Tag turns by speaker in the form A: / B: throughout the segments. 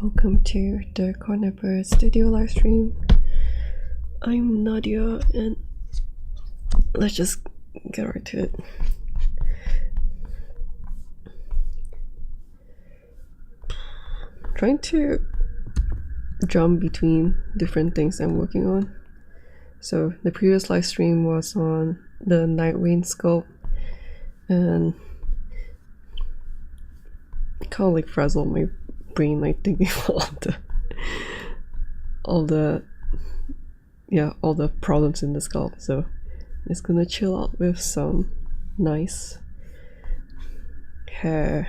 A: Welcome to the Corner Studio live stream. I'm Nadia and let's just get right to it. Trying to jump between different things I'm working on. So the previous live stream was on the Night Rain sculpt and it kind of like frazzled my brain, like thinking about all the problems in the sculpt. So it's gonna chill out with some nice hair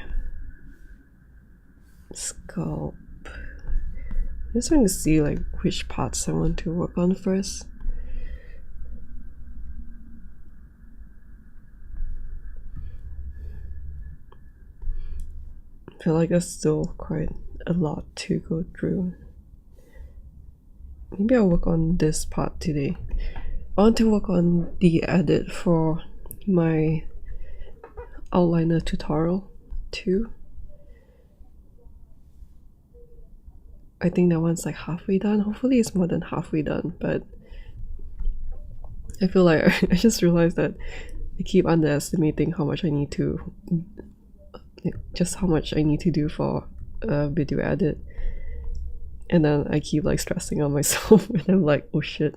A: sculpt. I'm just trying to see like which parts I want to work on first. I feel like there's still quite a lot to go through. Maybe I'll work on this part today. I want to work on the edit for my outliner tutorial too. I think that one's like halfway done. Hopefully it's more than halfway done, but I feel like I just realized that I keep underestimating how much I need to do for a video edit, and then I keep like stressing on myself and I'm like, oh shit,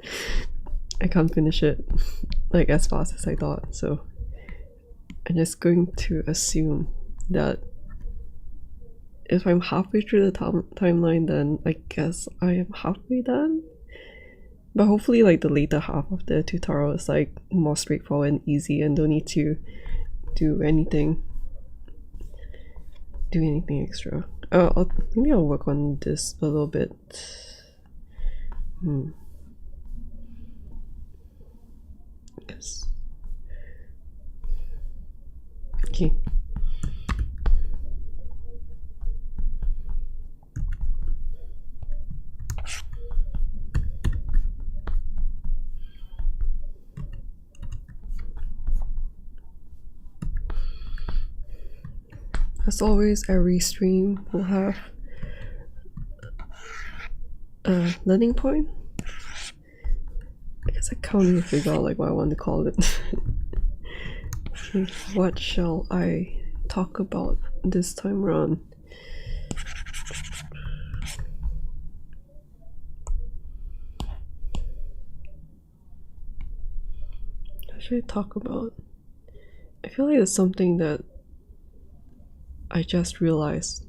A: I can't finish it like as fast as I thought. So I'm just going to assume that if I'm halfway through the timeline, then I guess I am halfway done. But hopefully like the later half of the tutorial is like more straightforward and easy and don't need to do anything extra. Maybe I'll work on this a little bit. Yes. Okay. As always, every stream will have a learning point. I guess I can't even figure out like what I want to call it. Okay, what shall I talk about this time around? What should I talk about? I feel like it's something that I just realized,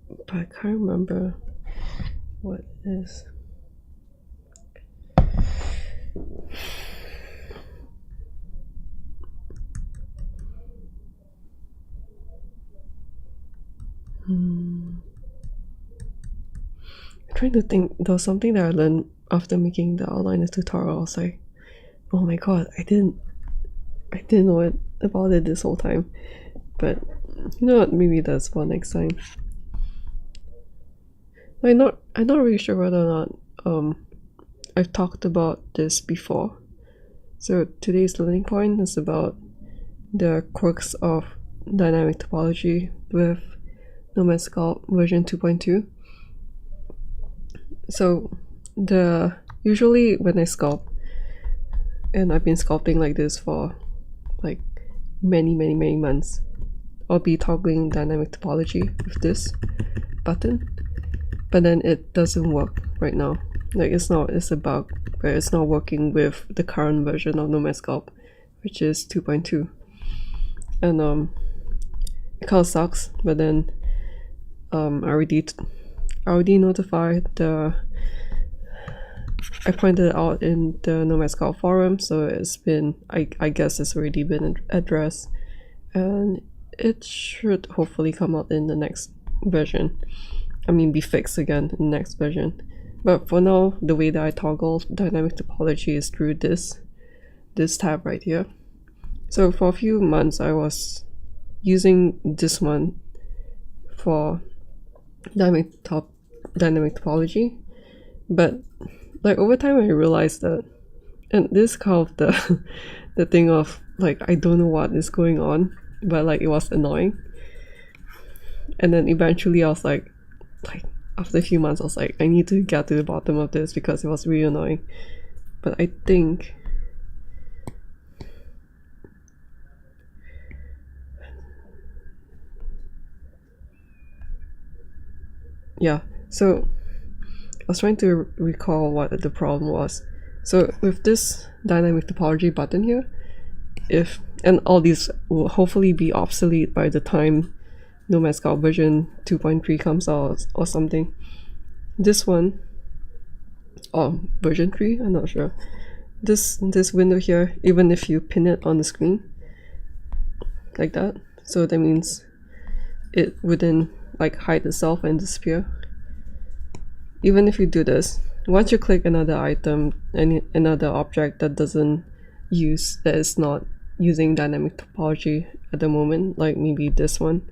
A: but I can't remember what it is. I'm trying to think. There was something that I learned after making the outliner tutorial. I was like, oh my god, I didn't know it about it this whole time. But you know what, maybe that's for next time. I'm not really sure whether or not I've talked about this before. So today's learning point is about the quirks of dynamic topology with Nomad Sculpt version 2.2. So usually when I sculpt, and I've been sculpting like this for like many months, I'll be toggling dynamic topology with this button, but then it doesn't work right now. Like it's a bug where it's not working with the current version of Nomad Sculpt, which is 2.2, and it kind of sucks. But then I already notified I pointed it out in the Nomad Sculpt forum, so it's been, I guess it's already been addressed, and it should hopefully come out in the next version. I mean, be fixed again in the next version. But for now, the way that I toggle dynamic topology is through this tab right here. So for a few months, I was using this one for dynamic topology, but like over time I realized that, and this kind of the thing of like I don't know what is going on, but like it was annoying. And then eventually I was like after a few months I was like, I need to get to the bottom of this because it was really annoying. But I think yeah, so I was trying to recall what the problem was. So with this dynamic topology button here, and all these will hopefully be obsolete by the time Nomad Sculpt version 2.3 comes out or something. This one, or version 3, I'm not sure. This window here, even if you pin it on the screen like that, so that means it wouldn't like hide itself and disappear. Even if you do this, once you click another item, another object that is not using dynamic topology at the moment, like maybe this one,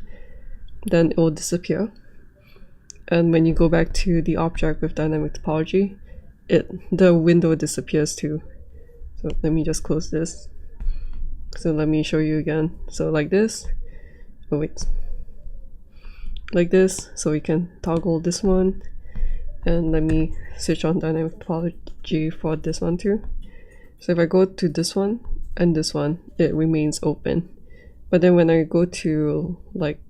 A: then it will disappear. And when you go back to the object with dynamic topology, the window disappears too. So let me just close this. So let me show you again. So like this. Oh wait. Like this. So we can toggle this one. And let me switch on dynamic topology for this one too. So if I go to this one and this one, it remains open. But then when I go to like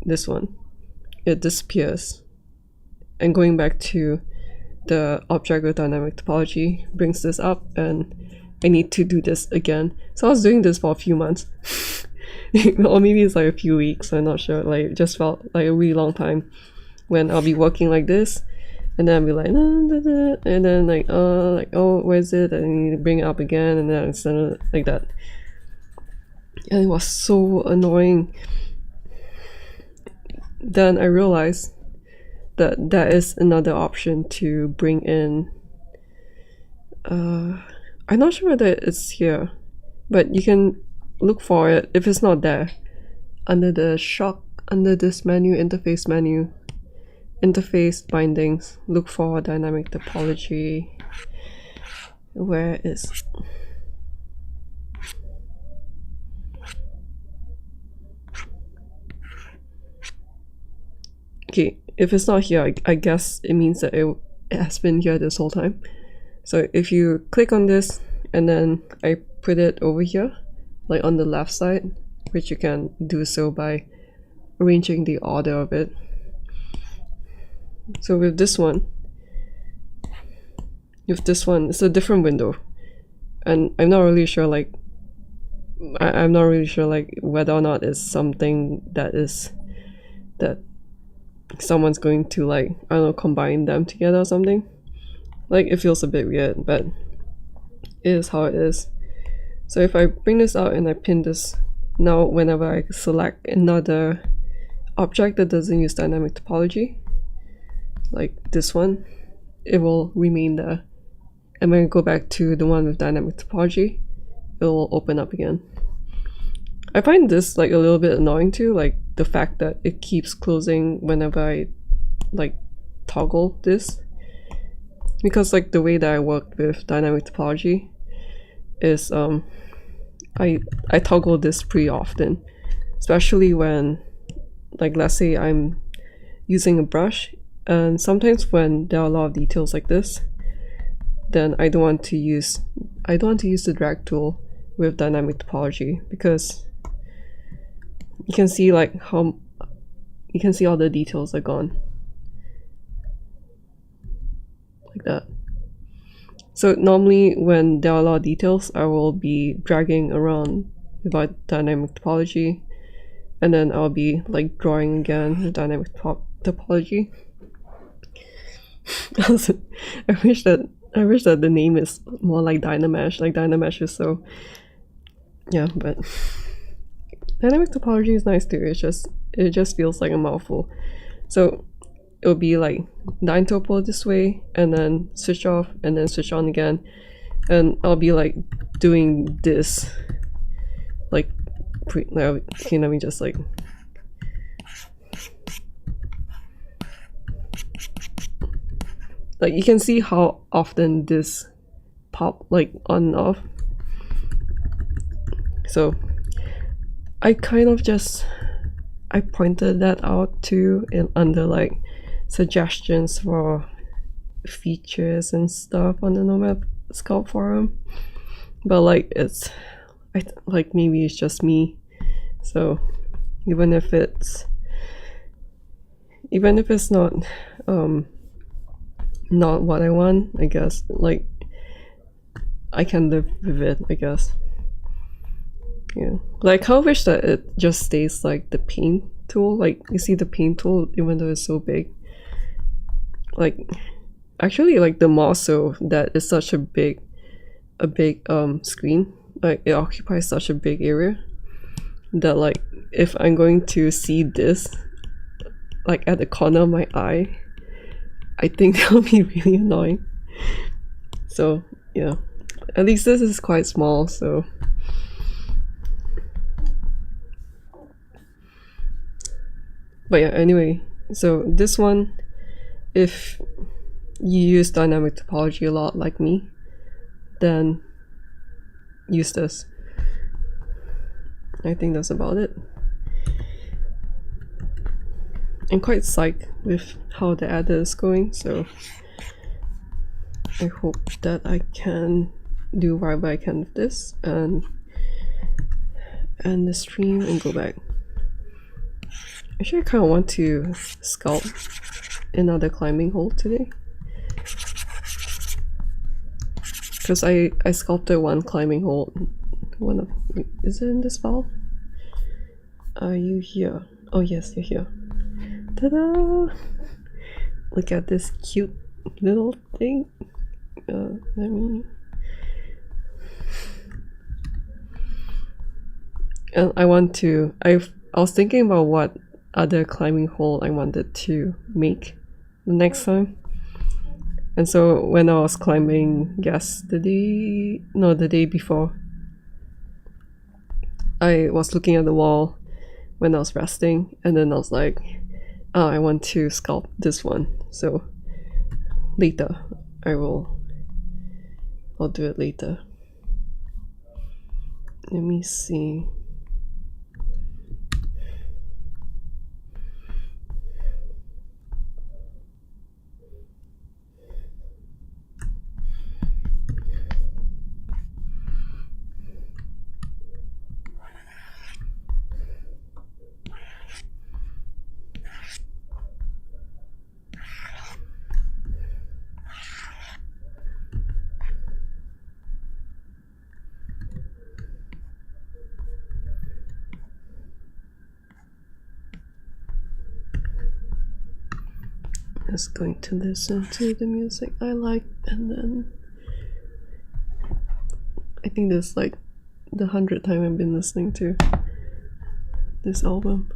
A: this one, it disappears. And going back to the object with dynamic topology brings this up, and I need to do this again. So I was doing this for a few months. Or maybe it's like a few weeks, I'm not sure. Like it just felt like a really long time when I'll be working like this. And then I'll be like, and then like, oh, where is it? And I need to bring it up again, and then it's like that. And it was so annoying. Then I realized that there is another option to bring in. I'm not sure whether it's here, but you can look for it if it's not there. Under this menu, interface bindings, look for dynamic topology. Where is okay, if it's not here, I guess it means that it has been here this whole time. So if you click on this and then I put it over here, like on the left side, which you can do so by arranging the order of it. So with this one, it's a different window, and I'm not really sure like whether or not it's something that someone's going to like, I don't know, combine them together or something. Like it feels a bit weird, but it is how it is. So if I bring this out and I pin this, now whenever I select another object that doesn't use dynamic topology, like this one, it will remain there. And when I go back to the one with dynamic topology, it will open up again. I find this like a little bit annoying too, like the fact that it keeps closing whenever I like toggle this. Because like the way that I work with dynamic topology is I toggle this pretty often, especially when, like, let's say I'm using a brush, and sometimes when there are a lot of details like this, then I don't want to use the drag tool with dynamic topology, because you can see like how you can see all the details are gone like that. So normally when there are a lot of details, I will be dragging around without dynamic topology, and then I'll be like drawing again with dynamic topology. I wish that the name is more like Dynamesh. Like Dynamesh is so, yeah, but dynamic topology is nice too. It just feels like a mouthful. So it'll be like dyntopo this way, and then switch off, and then switch on again, and I'll be like doing this like okay, let me just like you can see how often this pop like on and off. So I I pointed that out too under like suggestions for features and stuff on the Nomad Sculpt forum, but like like maybe it's just me, so even if it's not what I want, I guess like I can live with it, I guess. Yeah, like I kind of wish that it just stays like the paint tool. Like you see the paint tool, even though it's so big, like actually like the Mosso, that is such a big screen, like it occupies such a big area that like if I'm going to see this like at the corner of my eye, I think that'll be really annoying. So yeah, at least this is quite small, so but yeah, anyway, so this one, if you use dynamic topology a lot like me, then use this. I think that's about it. I'm quite psyched with how the edit is going, so I hope that I can do whatever I can with this and end the stream and go back. Actually, I kind of want to sculpt another climbing hole today, because I sculpted one climbing hole. Is it in this file? Are you here? Oh yes, you're here. Ta-da! Look at this cute little thing. Let me. And I was thinking about what other climbing hole I wanted to make the next time. And so when I was climbing the day before, I was looking at the wall when I was resting, and then I was like, oh, I want to sculpt this one. So later, I'll do it later. Let me see. Just going to listen to the music I like, and then I think this is like the 100th time I've been listening to this album.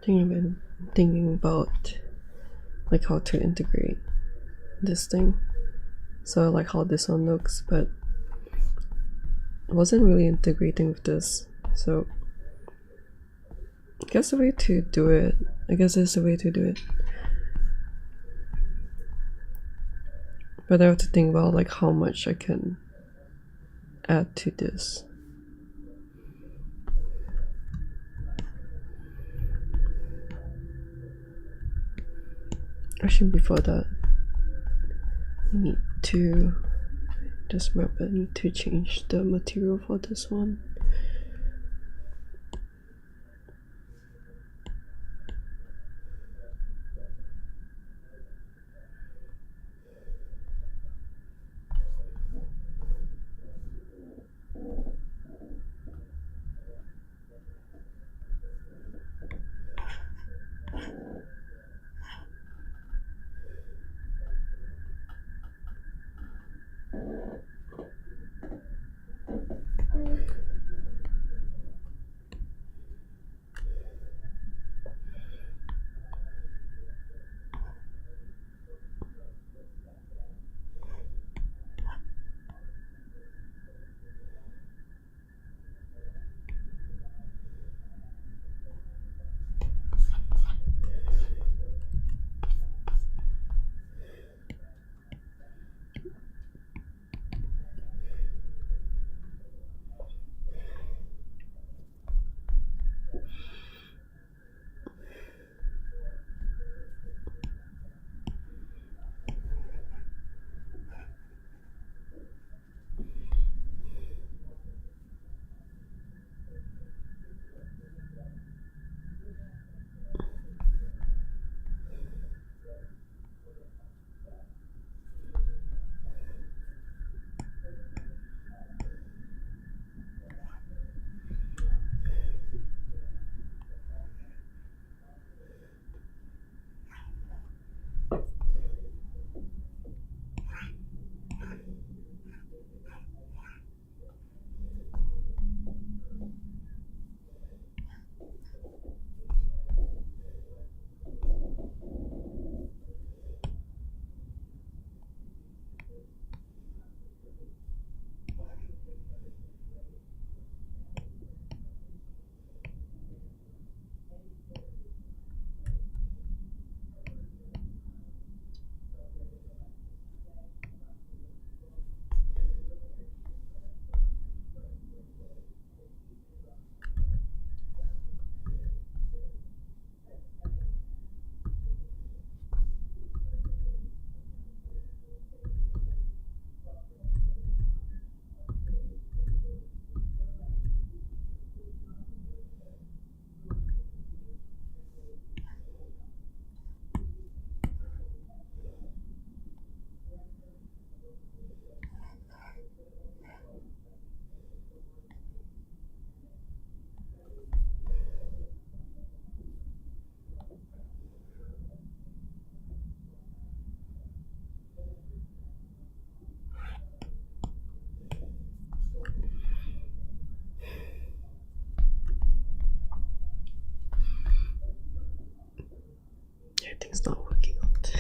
A: thinking about like how to integrate this thing. So I like how this one looks, but I wasn't really integrating with this. So I guess the way to do it, there's the way to do it. But I have to think about like how much I can add to this. Actually, before that, I need to just remember I need to change the material for this one. Everything's not working out.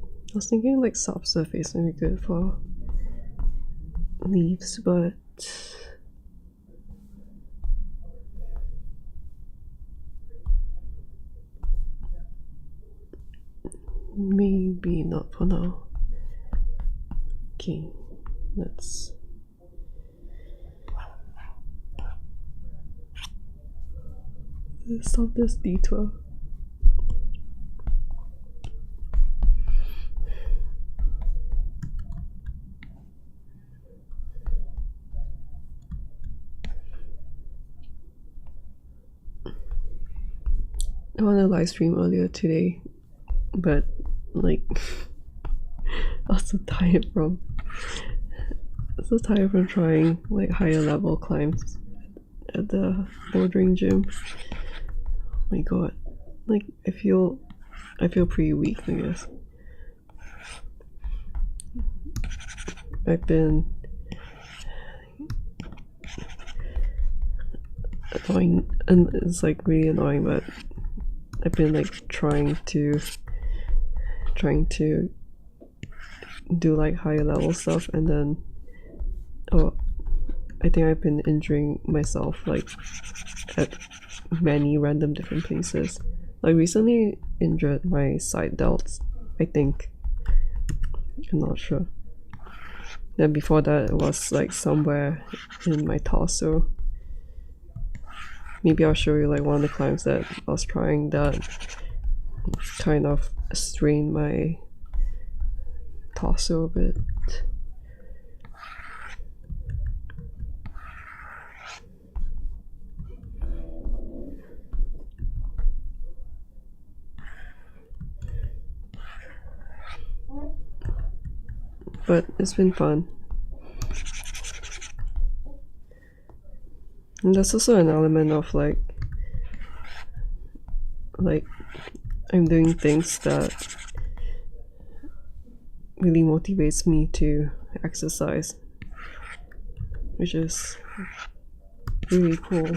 A: I was thinking like soft surface would be good for leaves, but maybe not for now. Okay, let's stop this detour. I wanted to live stream earlier today, but like I was so tired from trying like higher level climbs at the bouldering gym. Oh my god, like I feel pretty weak, I guess. annoying, and it's like really annoying, but I've been like trying to do like higher level stuff, and then I think I've been injuring myself like at many random different places. Like recently injured my side delts, I think. I'm not sure. Then before that it was like somewhere in my torso. Maybe I'll show you like one of the climbs that I was trying that kind of strained my torso a bit. But it's been fun. And there's also an element of like I'm doing things that really motivates me to exercise, which is really cool.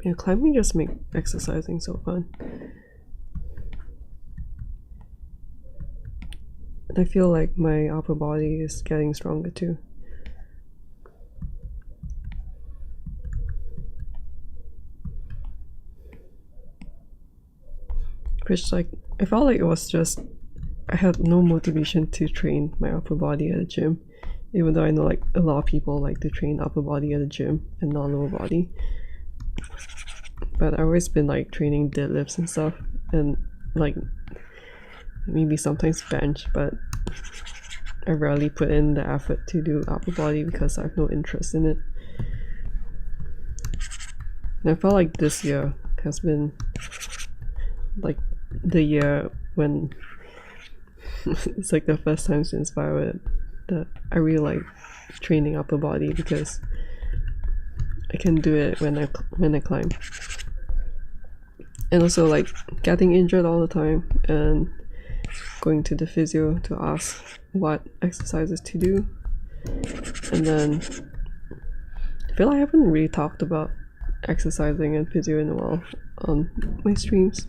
A: Yeah, climbing just makes exercising so fun. And I feel like my upper body is getting stronger too. Which like, I felt like it was just, I had no motivation to train my upper body at the gym, even though I know like a lot of people like to train upper body at the gym and not lower body. But I've always been like training deadlifts and stuff, and like maybe sometimes bench, but I rarely put in the effort to do upper body because I have no interest in it. And I felt like this year has been like the year when it's like the first time since Violet that I really like training upper body, because I can do it when I climb. And also like getting injured all the time and going to the physio to ask what exercises to do. And then I feel like I haven't really talked about exercising and physio in a while on my streams,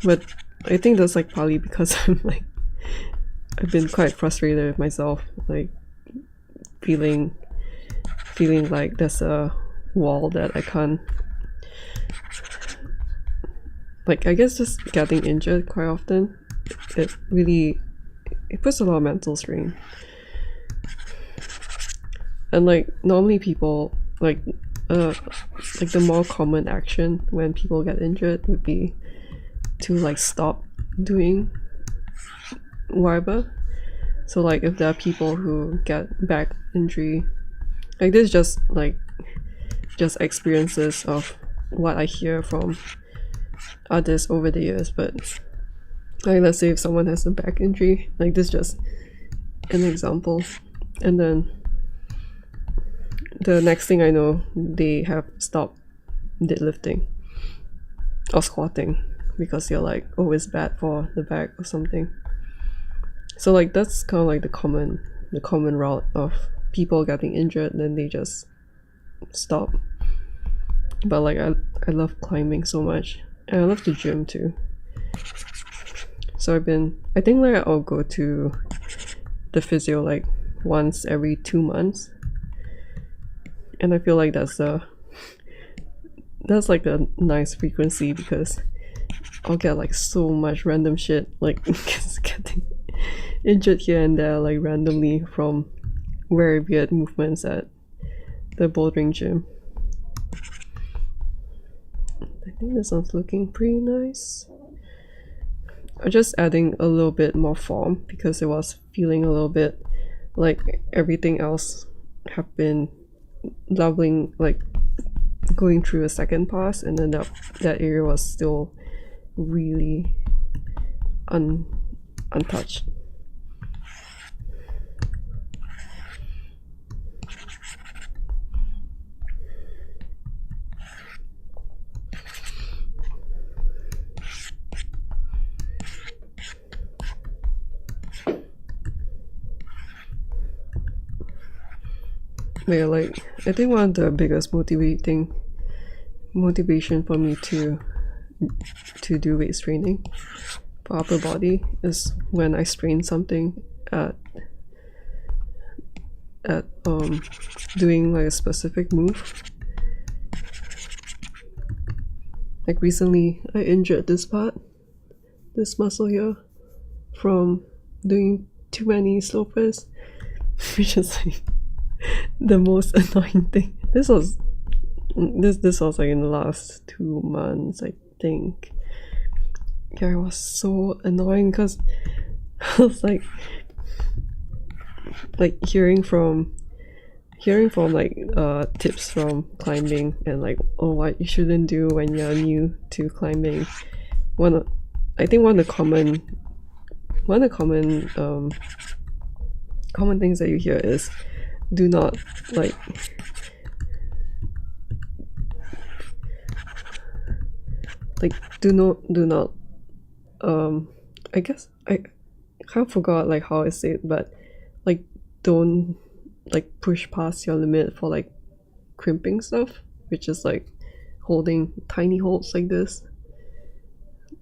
A: but I think that's like partly because I've been quite frustrated with myself, like feeling like there's a wall that I can't, like, I guess just getting injured quite often, it puts a lot of mental strain. And like normally people like the more common action when people get injured would be to like stop doing whatever. So like if there are people who get back injury, like this is just experiences of what I hear from others over the years. But like let's say if someone has a back injury, like this is just an example, and then the next thing I know they have stopped deadlifting or squatting because they're like, oh, it's bad for the back or something. So like that's kind of like the common route of people getting injured, then they just stop. But like I love climbing so much, and I love the gym too. So I think like I'll go to the physio like once every 2 months, and I feel like that's like a nice frequency, because I'll get like so much random shit, like getting injured here and there like randomly from very weird movements at the bouldering gym. I think this one's looking pretty nice. I'm just adding a little bit more form because it was feeling a little bit like everything else have been leveling, like going through a second pass, and then that area was still really untouched. Yeah, like I think one of the biggest motivation for me to do weight training for upper body is when I strain something at doing like a specific move. Like recently I injured this muscle here from doing too many slopers, which is like the most annoying thing. This was like in the last 2 months, I think. Yeah, it was so annoying because I was like hearing from like tips from climbing and like, oh, what you shouldn't do when you're new to climbing. One of the common things that you hear is do not I guess I kind of forgot like how I say it, but like don't like push past your limit for like crimping stuff, which is like holding tiny holds like this,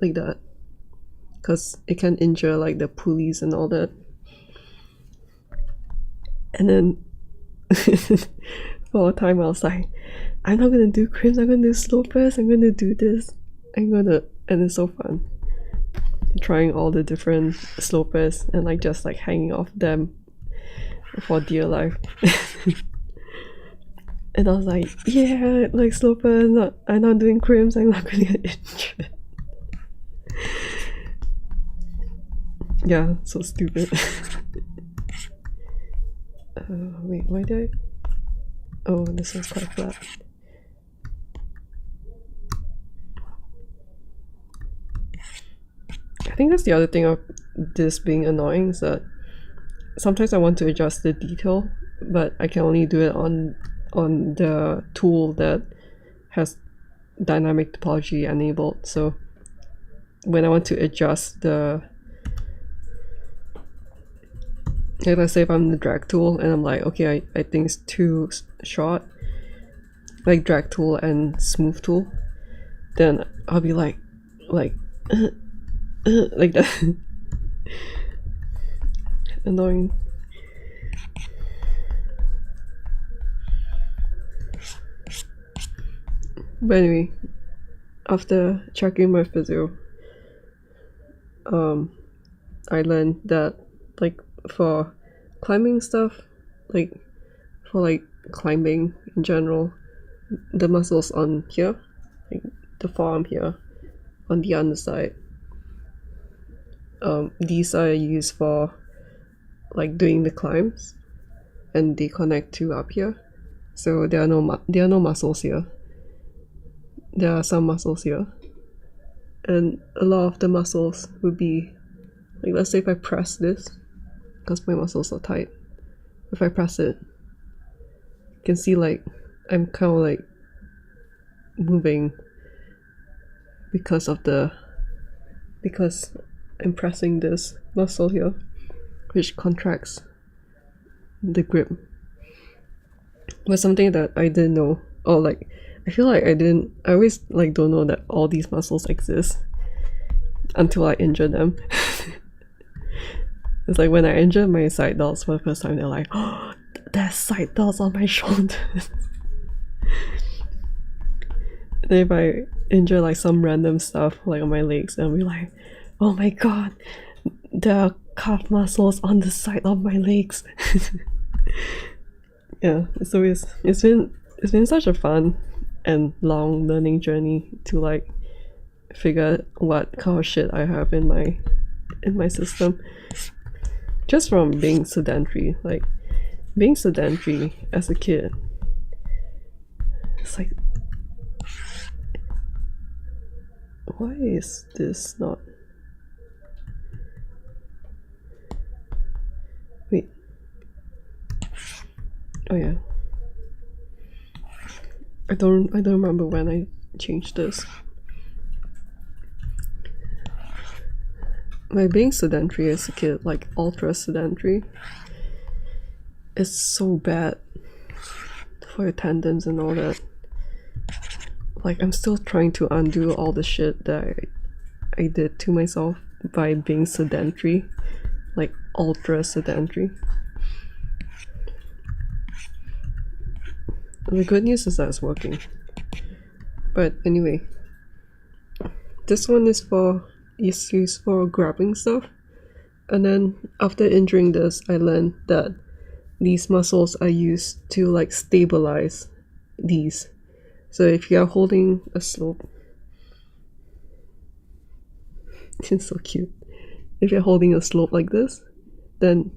A: like that, because it can injure like the pulleys and all that. And then for a time I was like, I'm not gonna do crimps, I'm gonna do slopers, I'm gonna do this, and it's so fun trying all the different slopers and like just like hanging off them for dear life. And I was like, yeah, like sloper, I'm not doing crimps, I'm not gonna get injured. Yeah, so stupid. Wait, why did I? Oh, this one's quite flat. I think that's the other thing of this being annoying, is that sometimes I want to adjust the detail, but I can only do it on the tool that has dynamic topology enabled. So when I want to adjust the, like let's say if I'm in the drag tool and I'm like, okay, I think it's too short, like drag tool and smooth tool, then I'll be like that. Annoying. But anyway, after checking my physio, I learned that like for climbing stuff, like for like climbing in general, the muscles on here, like the forearm here, on the underside, these are used for like doing the climbs, and they connect to up here. So there are no muscles here. There are some muscles here, and a lot of the muscles would be like, let's say if I press this, because my muscles are tight, if I press it, you can see like I'm kind of like moving because I'm pressing this muscle here, which contracts the grip. Was something that I didn't know, or like I feel like I always like don't know that all these muscles exist until I injure them. It's like when I injured my side delts for the first time, they're like, oh, there's side delts on my shoulders. And if I injure like some random stuff like on my legs, I'll be like, oh my god, there are calf muscles on the side of my legs. Yeah, so it's been such a fun and long learning journey to like figure what kind of shit I have in my system, just from being sedentary. Like being sedentary as a kid, it's like, why is this not, wait, oh yeah, I don't remember when I changed this. My being sedentary as a kid, like ultra sedentary, is so bad. for your tendons and all that. Like, I'm still trying to undo all the shit that I did to myself by being sedentary, like ultra sedentary. The good news is that it's working. But anyway, this one is used for grabbing stuff. And then after injuring this, I learned that these muscles are used to like stabilize these. So if you are holding a slope, it's so cute. If you're holding a slope like this, then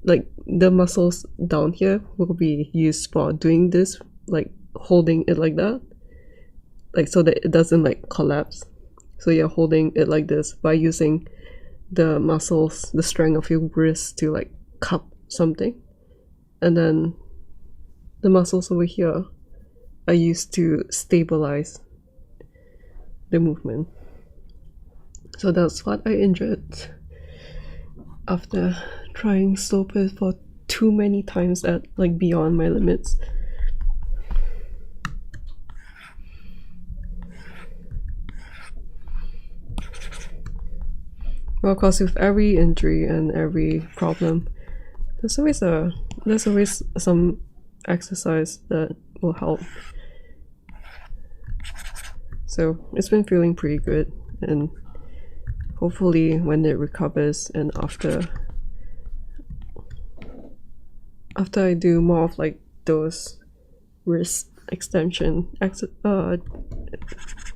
A: like the muscles down here will be used for doing this, like holding it like that, like so that it doesn't like collapse. So you're holding it like this by using the muscles, the strength of your wrist to like cup something, and then the muscles over here are used to stabilize the movement. So that's what I injured after trying slope it for too many times at like beyond my limits. Well, of course, with every injury and every problem, there's always some exercise that will help. So it's been feeling pretty good, and hopefully when it recovers and after I do more of like those wrist extension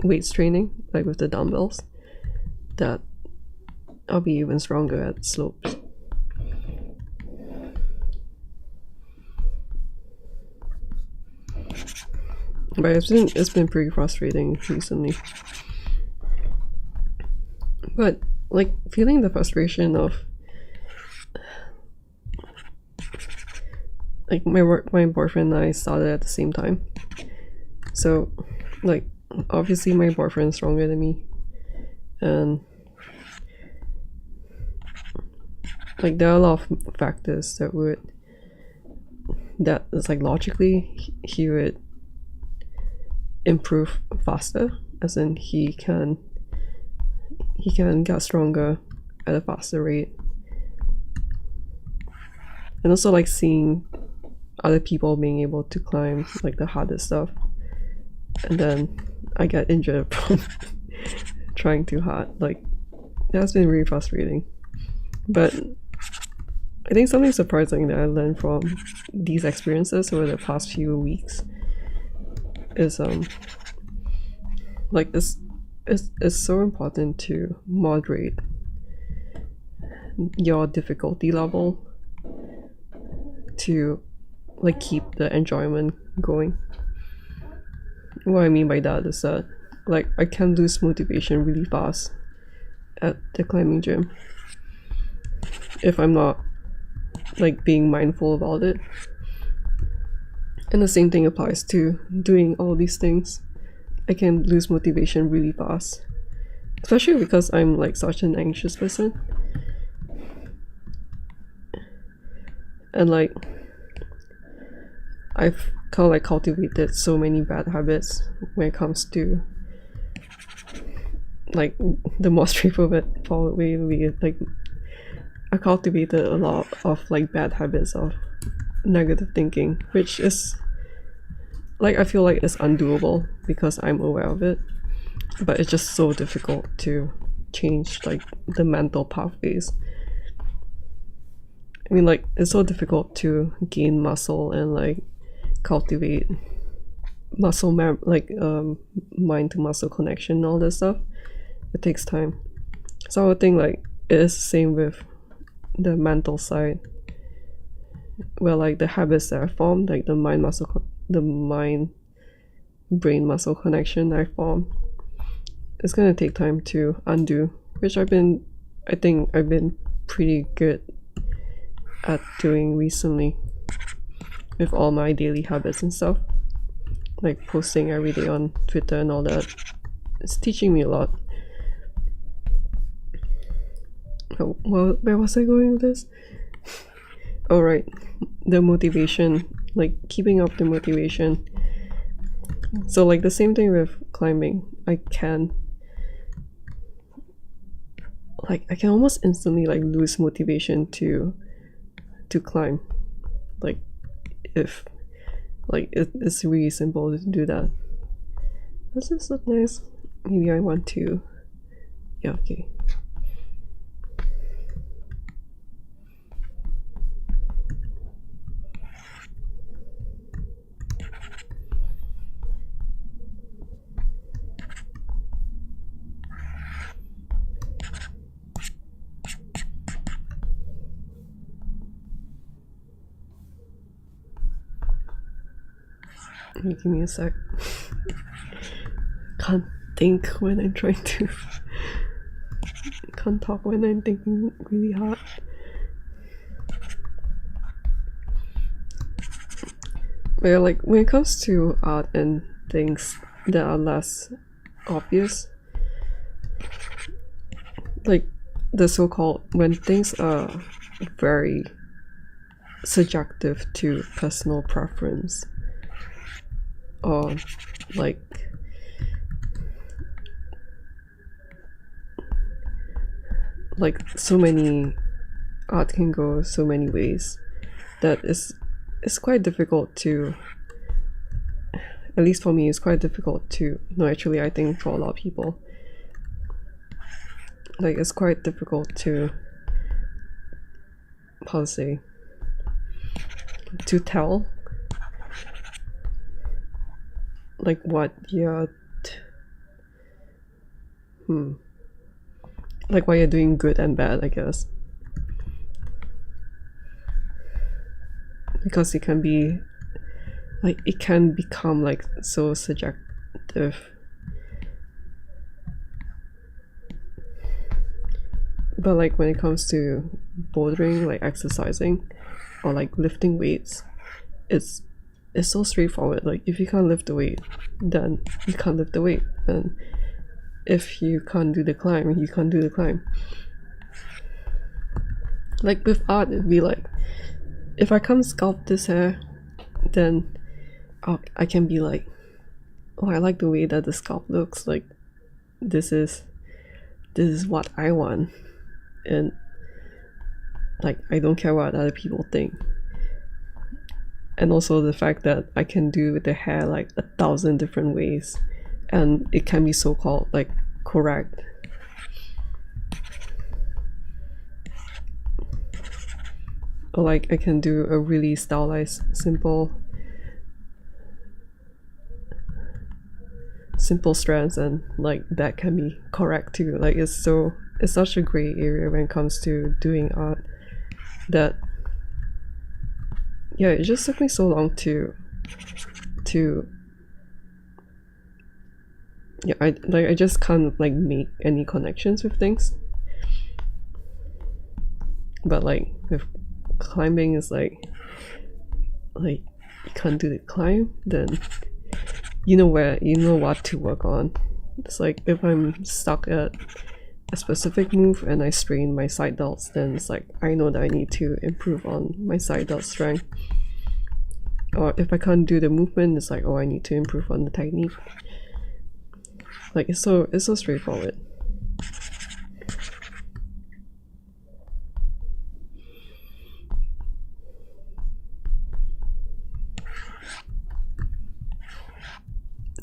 A: weights training, like with the dumbbells, that I'll be even stronger at slopes. But it's been pretty frustrating recently. But like feeling the frustration of like my boyfriend and I started at the same time. So like obviously my boyfriend's stronger than me, and like there are a lot of factors that is like logically he would improve faster, as in he can get stronger at a faster rate. And also like seeing other people being able to climb like the hardest stuff, and then I get injured from trying too hard. Like that's been really frustrating. But I think something surprising that I learned from these experiences over the past few weeks is like it's so important to moderate your difficulty level to like keep the enjoyment going. What I mean by that is that like I can lose motivation really fast at the climbing gym if I'm not like being mindful about it. And the same thing applies to doing all these things. I can lose motivation really fast, especially because I'm like such an anxious person. And like I've kind of like cultivated so many bad habits when it comes to like the most straightforward way would be like I cultivated a lot of like bad habits of negative thinking, which is like I feel like it's undoable because I'm aware of it, but it's just so difficult to change like the mental pathways. I mean, like it's so difficult to gain muscle and like cultivate muscle mind to muscle connection and all this stuff. It takes time. So I would think like it is the same with the mental side, where like the habits that I formed, like the mind brain muscle connection I formed, it's gonna take time to undo, which I think I've been pretty good at doing recently with all my daily habits and stuff, like posting every day on Twitter and all that. It's teaching me a lot. Oh, well, where was I going with this? Oh right, the motivation like keeping up the motivation. So like the same thing with climbing, I can almost instantly like lose motivation to climb, like if like it's really simple to do that. Does this look nice? Maybe I want to, yeah, okay. Give me a sec. Can't think when I'm trying to. Can't talk when I'm thinking really hard. But yeah, like when it comes to art and things that are less obvious, like the so-called, when things are very subjective to personal preference, or like so many art can go so many ways that it's quite difficult to, at least for me, it's quite difficult to, no, actually I think for a lot of people, like it's quite difficult to, how to say, to tell like what you're like what you're doing good and bad, I guess, because it can be like, it can become like so subjective. But like when it comes to bouldering, like exercising or like lifting weights, it's so straightforward. Like if you can't lift the weight, then you can't lift the weight, and if you can't do the climb, you can't do the climb. Like with art, it'd be like, if I can't sculpt this hair, then I can be like, oh, I like the way that the sculpt looks, like this is what I want, and like I don't care what other people think. And also the fact that I can do the hair like 1,000 different ways, and it can be so-called like correct. Or like I can do a really stylized simple strands, and like that can be correct too. Like it's such a gray area when it comes to doing art, that yeah, it just took me so long to yeah, I just can't like make any connections with things. But like with climbing, is like you can't do the climb, then you know what to work on. It's like if I'm stuck at a specific move and I strain my side delts, then it's like I know that I need to improve on my side delt strength. Or if I can't do the movement, it's like, oh, I need to improve on the technique. Like it's so straightforward.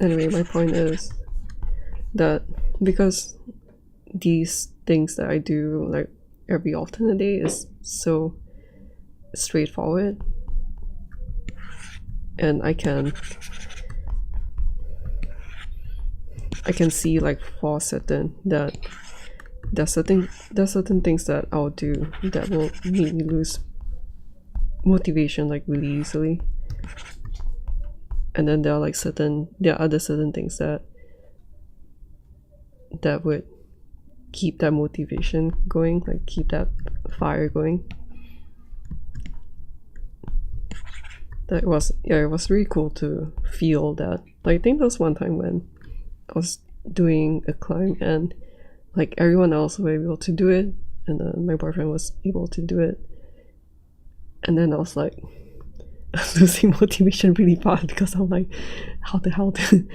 A: Anyway, my point is that because these things that I do like every alternate day is so straightforward, and I can see like for certain that there's certain things that I'll do that will make me lose motivation like really easily, and then there are other certain things that would keep that motivation going, like keep that fire going. It was really cool to feel that. Like, I think there was one time when I was doing a climb and like everyone else was able to do it, and then my boyfriend was able to do it, and then I was like, losing motivation really fast because I'm like, how the hell do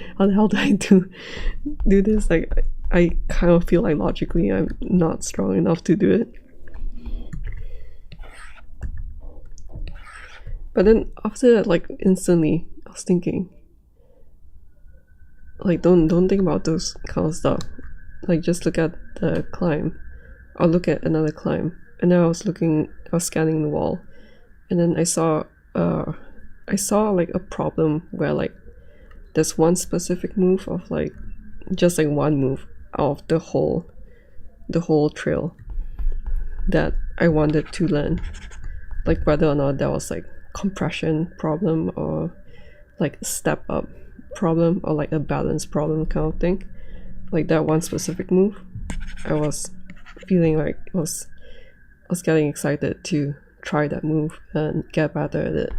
A: I do this? Like I kind of feel like logically I'm not strong enough to do it. But then after that, like instantly I was thinking, like don't think about those kind of stuff. Like just look at the climb. I'll look at another climb. And then I was scanning the wall, and then I saw like a problem where like there's one specific move of like just like one move out of the whole trail that I wanted to learn, like whether or not that was like compression problem or like a step up problem or like a balance problem kind of thing. Like that one specific move, I was feeling like I was getting excited to try that move and get better at it.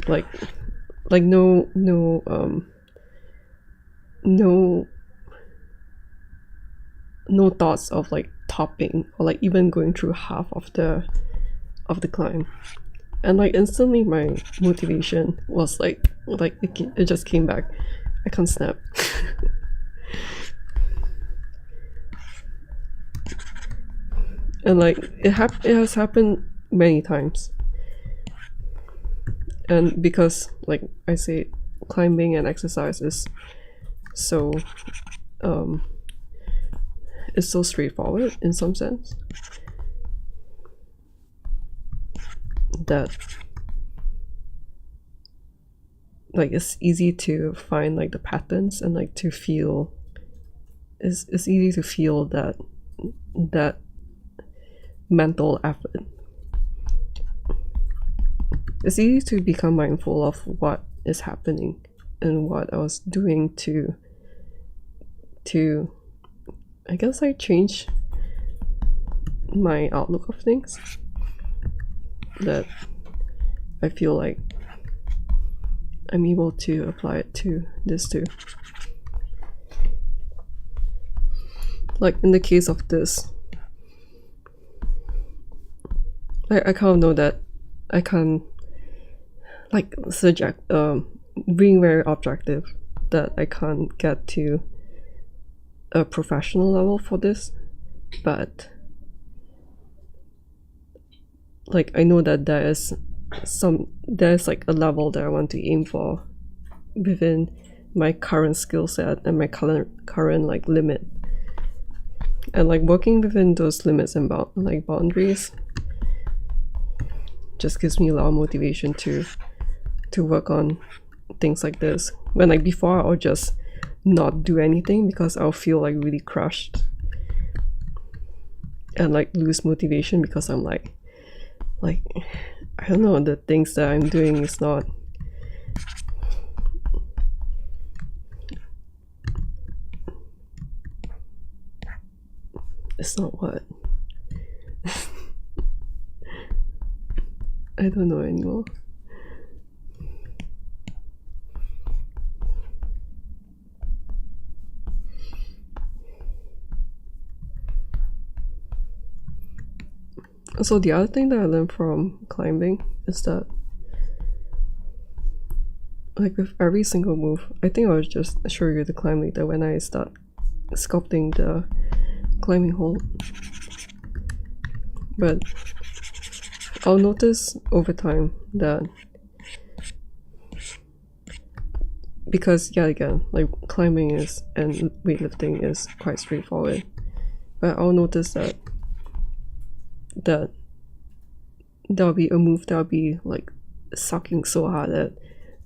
A: Like no thoughts of like topping or like even going through half of the climb. And like instantly my motivation was like it just came back. I can't snap. And like it has happened many times. And because like I say, climbing and exercise is so it's so straightforward in some sense that like it's easy to find like the patterns and like to feel it's easy to feel that mental effort. It's easy to become mindful of what is happening and what I was doing to I guess I change my outlook of things, that I feel like I'm able to apply it to this too. Like in the case of this, I kind of know that I can like being very objective, that I can't get to a professional level for this, but like I know that there's like a level that I want to aim for within my current skill set and my current like limit, and like working within those limits and boundaries just gives me a lot of motivation to work on things like this. When like before I'll just not do anything because I'll feel like really crushed and like lose motivation because I'm like I don't know, the things that I'm doing is not what I don't know anymore. So the other thing that I learned from climbing is that like with every single move, I think I'll just show you the climb later when I start sculpting the climbing hold, but I'll notice over time that, because yeah, again, like climbing and weightlifting is quite straightforward, but I'll notice that there'll be a move that'll be like sucking so hard that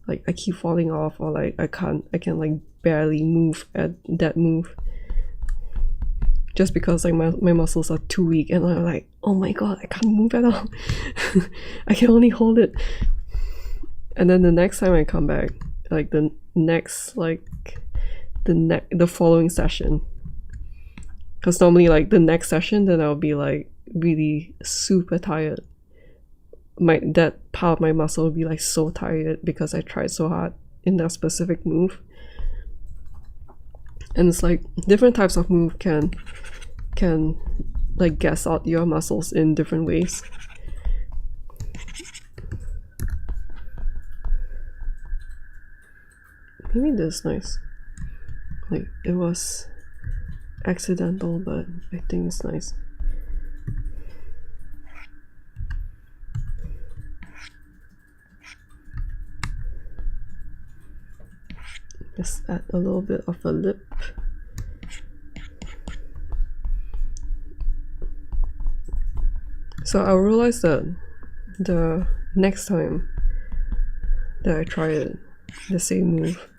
A: like I keep falling off, or like I can like barely move at that move just because like my muscles are too weak, and I'm like, oh my god, I can't move at all. I can only hold it. And then the next time I come back, like the following session, because normally like the next session, then I'll be like really super tired. That part of my muscle will be like so tired because I tried so hard in that specific move. And it's like different types of move can like gas out your muscles in different ways. maybe this is nice. Like, it was accidental, but I think it's nice. Just add a little bit of a lip. So I realized that the next time that I try it, the same move,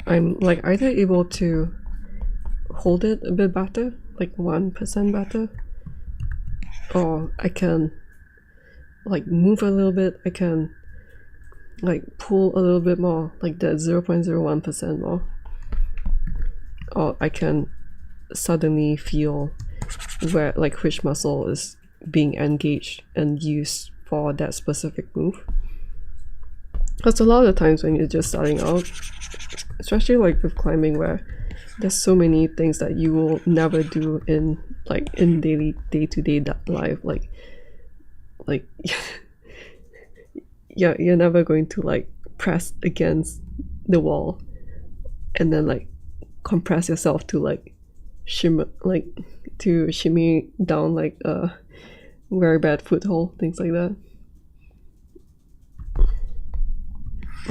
A: I'm like either able to hold it a bit better, like 1% better, or I can like move a little bit, I can like pull a little bit more, like that 0.01% more, or I can suddenly feel where like which muscle is being engaged and used for that specific move. Because a lot of the times when you're just starting out, especially like with climbing, where there's so many things that you will never do in like in daily day-to-day life, like yeah, you're never going to like press against the wall and then like compress yourself to like shimmy down like a very bad foothold, things like that.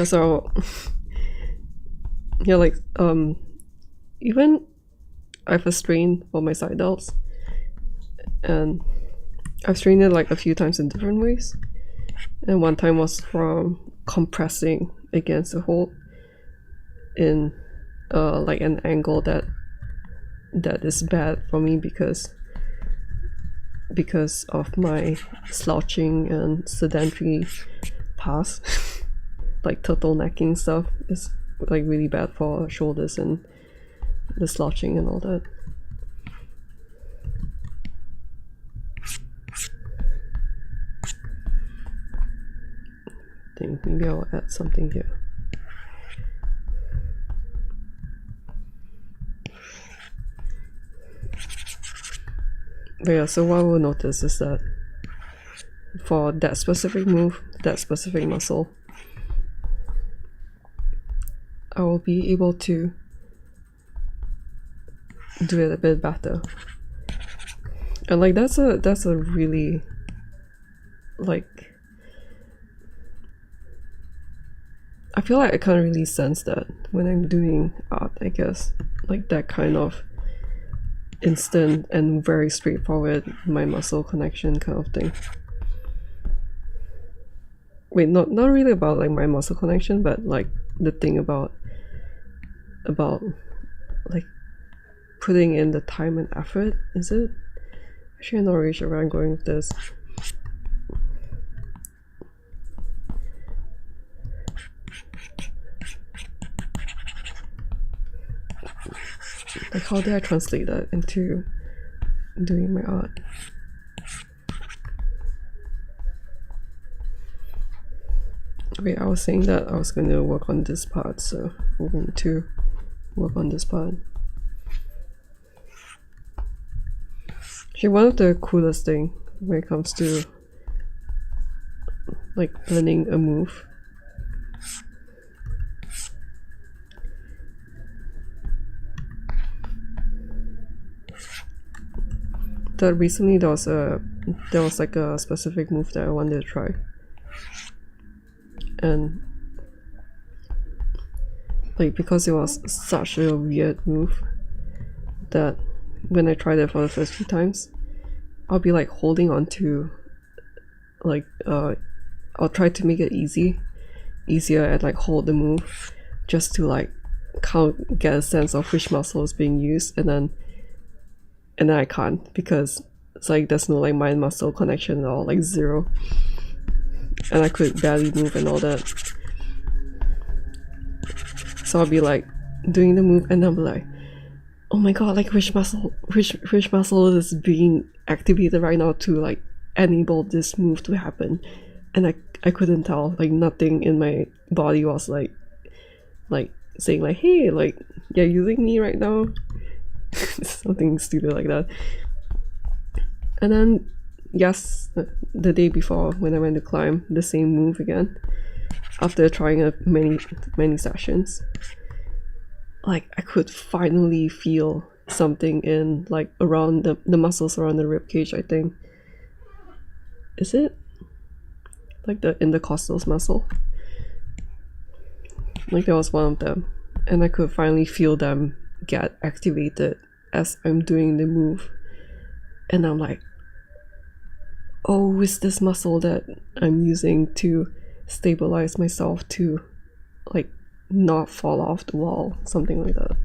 A: So yeah, like even I have a strain for my side delts, and I've strained it like a few times in different ways, and one time was from compressing against the hole in like an angle that is bad for me because of my slouching and sedentary past. Like turtlenecking stuff is like really bad for shoulders and the slouching and all that. I think maybe I'll add something here. But yeah, so what we'll notice is that for that specific move, that specific muscle, I will be able to do it a bit better. And like that's a really like, I feel like I can't really sense that when I'm doing art, I guess, like that kind of instant and very straightforward mind muscle connection kind of thing. Wait, not really about like mind muscle connection, but like the thing about like putting in the time and effort, is it? Actually, I'm not really sure where I'm going with this. Like, how do I translate that into doing my art? Wait, I was saying that I was going to work on this part, so we're going to work on this part. Actually, one of the coolest thing when it comes to like learning a move that recently there was like a specific move that I wanted to try, and like because it was such a weird move that when I tried it for the first few times, I'll be like holding on to like I'll try to make it easier and like hold the move just to like get a sense of which muscle is being used, and then I can't, because it's like there's no like mind muscle connection at all, like zero, and I could barely move and all that. So I'll be like doing the move and I'll be like, oh my god, like which muscle is being activated right now to like enable this move to happen, and I couldn't tell. Like nothing in my body was like saying like, hey, like you're using me right now. Something stupid like that. And then yes, the day before when I went to climb the same move again, after trying many sessions, like I could finally feel something in like around the muscles around the rib cage. I think, is it like the intercostal muscle? Like that was one of them, and I could finally feel them get activated as I'm doing the move, and I'm like, oh, it's this muscle that I'm using to stabilize myself to like not fall off the wall, something like that.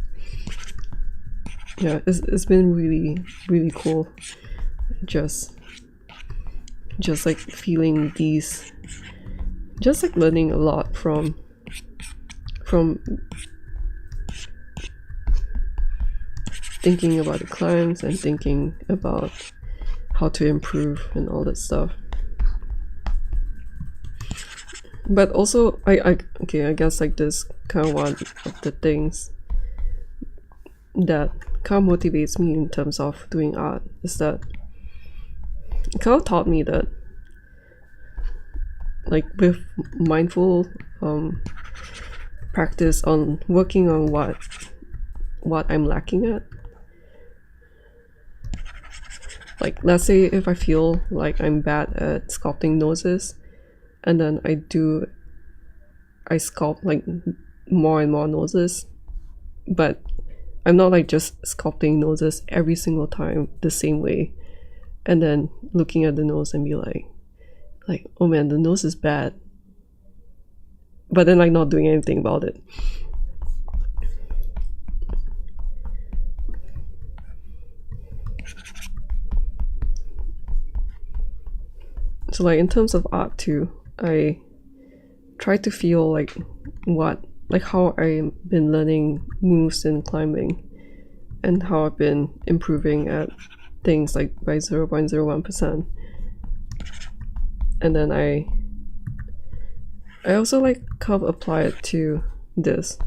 A: Yeah, it's been really cool, just like feeling these, just like learning a lot from thinking about the climbs and thinking about how to improve and all that stuff. But also I guess like this kind of one of the things that kind of motivates me in terms of doing art is that it kind of taught me that like with mindful practice on working on what I'm lacking at. Like let's say if I feel like I'm bad at sculpting noses, and then I sculpt like more and more noses, but I'm not like just sculpting noses every single time the same way, and then looking at the nose and be like, oh man, the nose is bad, but then like not doing anything about it. So like in terms of art too, I try to feel like how I've been learning moves in climbing and how I've been improving at things like by 0.01%. And then I also like kind of apply it to this,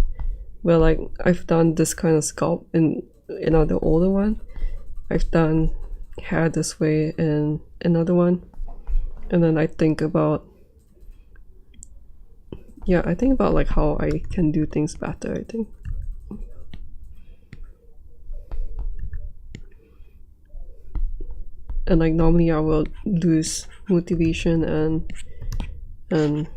A: where like I've done this kind of sculpt in another older one. I've done hair this way in another one. And then I think about like how I can do things better, I think. And like normally I will lose motivation and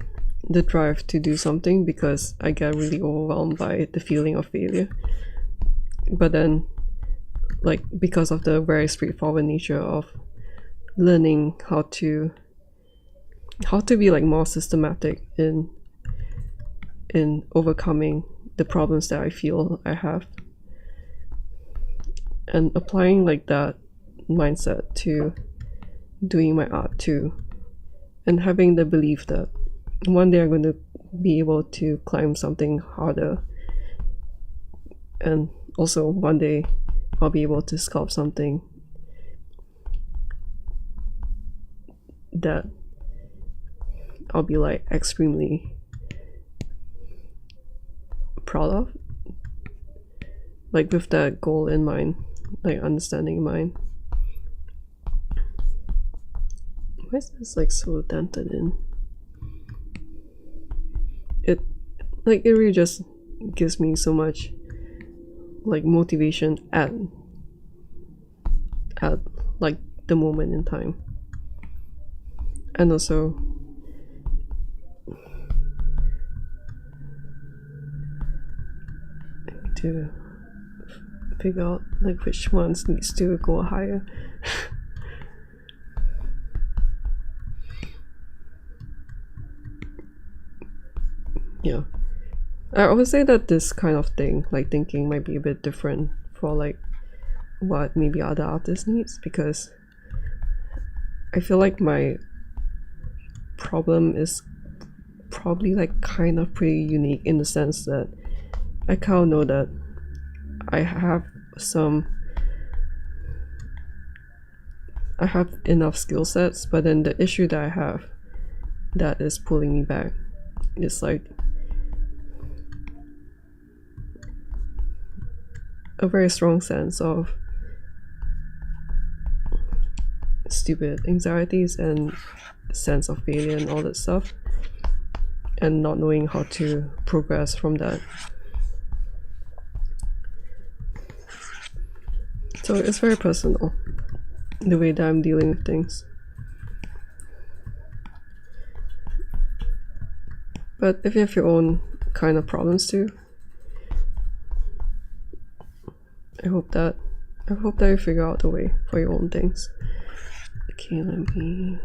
A: the drive to do something because I get really overwhelmed by the feeling of failure. But then like because of the very straightforward nature of learning how to be like more systematic in overcoming the problems that I feel I have, and applying like that mindset to doing my art too, and having the belief that one day I'm going to be able to climb something harder, and also one day I'll be able to sculpt something that I'll be like extremely proud of, like with that goal in mind, like understanding in mind. Why is this like so dented in? It really just gives me so much like motivation at like the moment in time. And also to figure out like which ones needs to go higher. Yeah, I always say that this kind of thing, like thinking, might be a bit different for like what maybe other artists needs, because I feel like my problem is probably like kind of pretty unique in the sense that I kind of know that I have enough skill sets, but then the issue that I have that is pulling me back is like a very strong sense of stupid anxieties and sense of failure and all that stuff. and not knowing how to progress from that. So it's very personal, the way that I'm dealing with things. But if you have your own kind of problems too, I hope that you figure out a way for your own things. Okay, let me...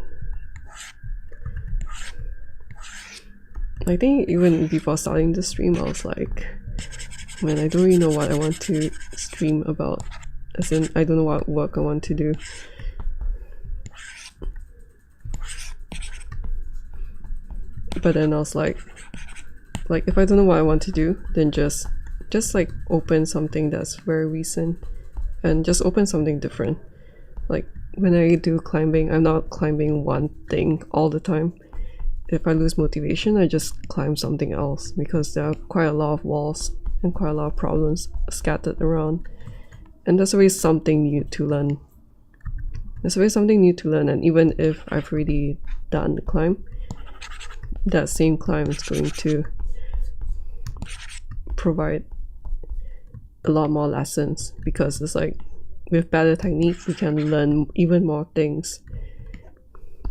A: I think even before starting the stream, I was like, man, I don't really know what I want to stream about. As in, I don't know what work I want to do. But then I was like if I don't know what I want to do, then just like open something that's very recent and just open something different. Like when I do climbing, I'm not climbing one thing all the time. If I lose motivation, I just climb something else, because there are quite a lot of walls and quite a lot of problems scattered around, and there's always something new to learn. And even if I've already done the climb, that same climb is going to provide a lot more lessons, because it's like with better technique we can learn even more things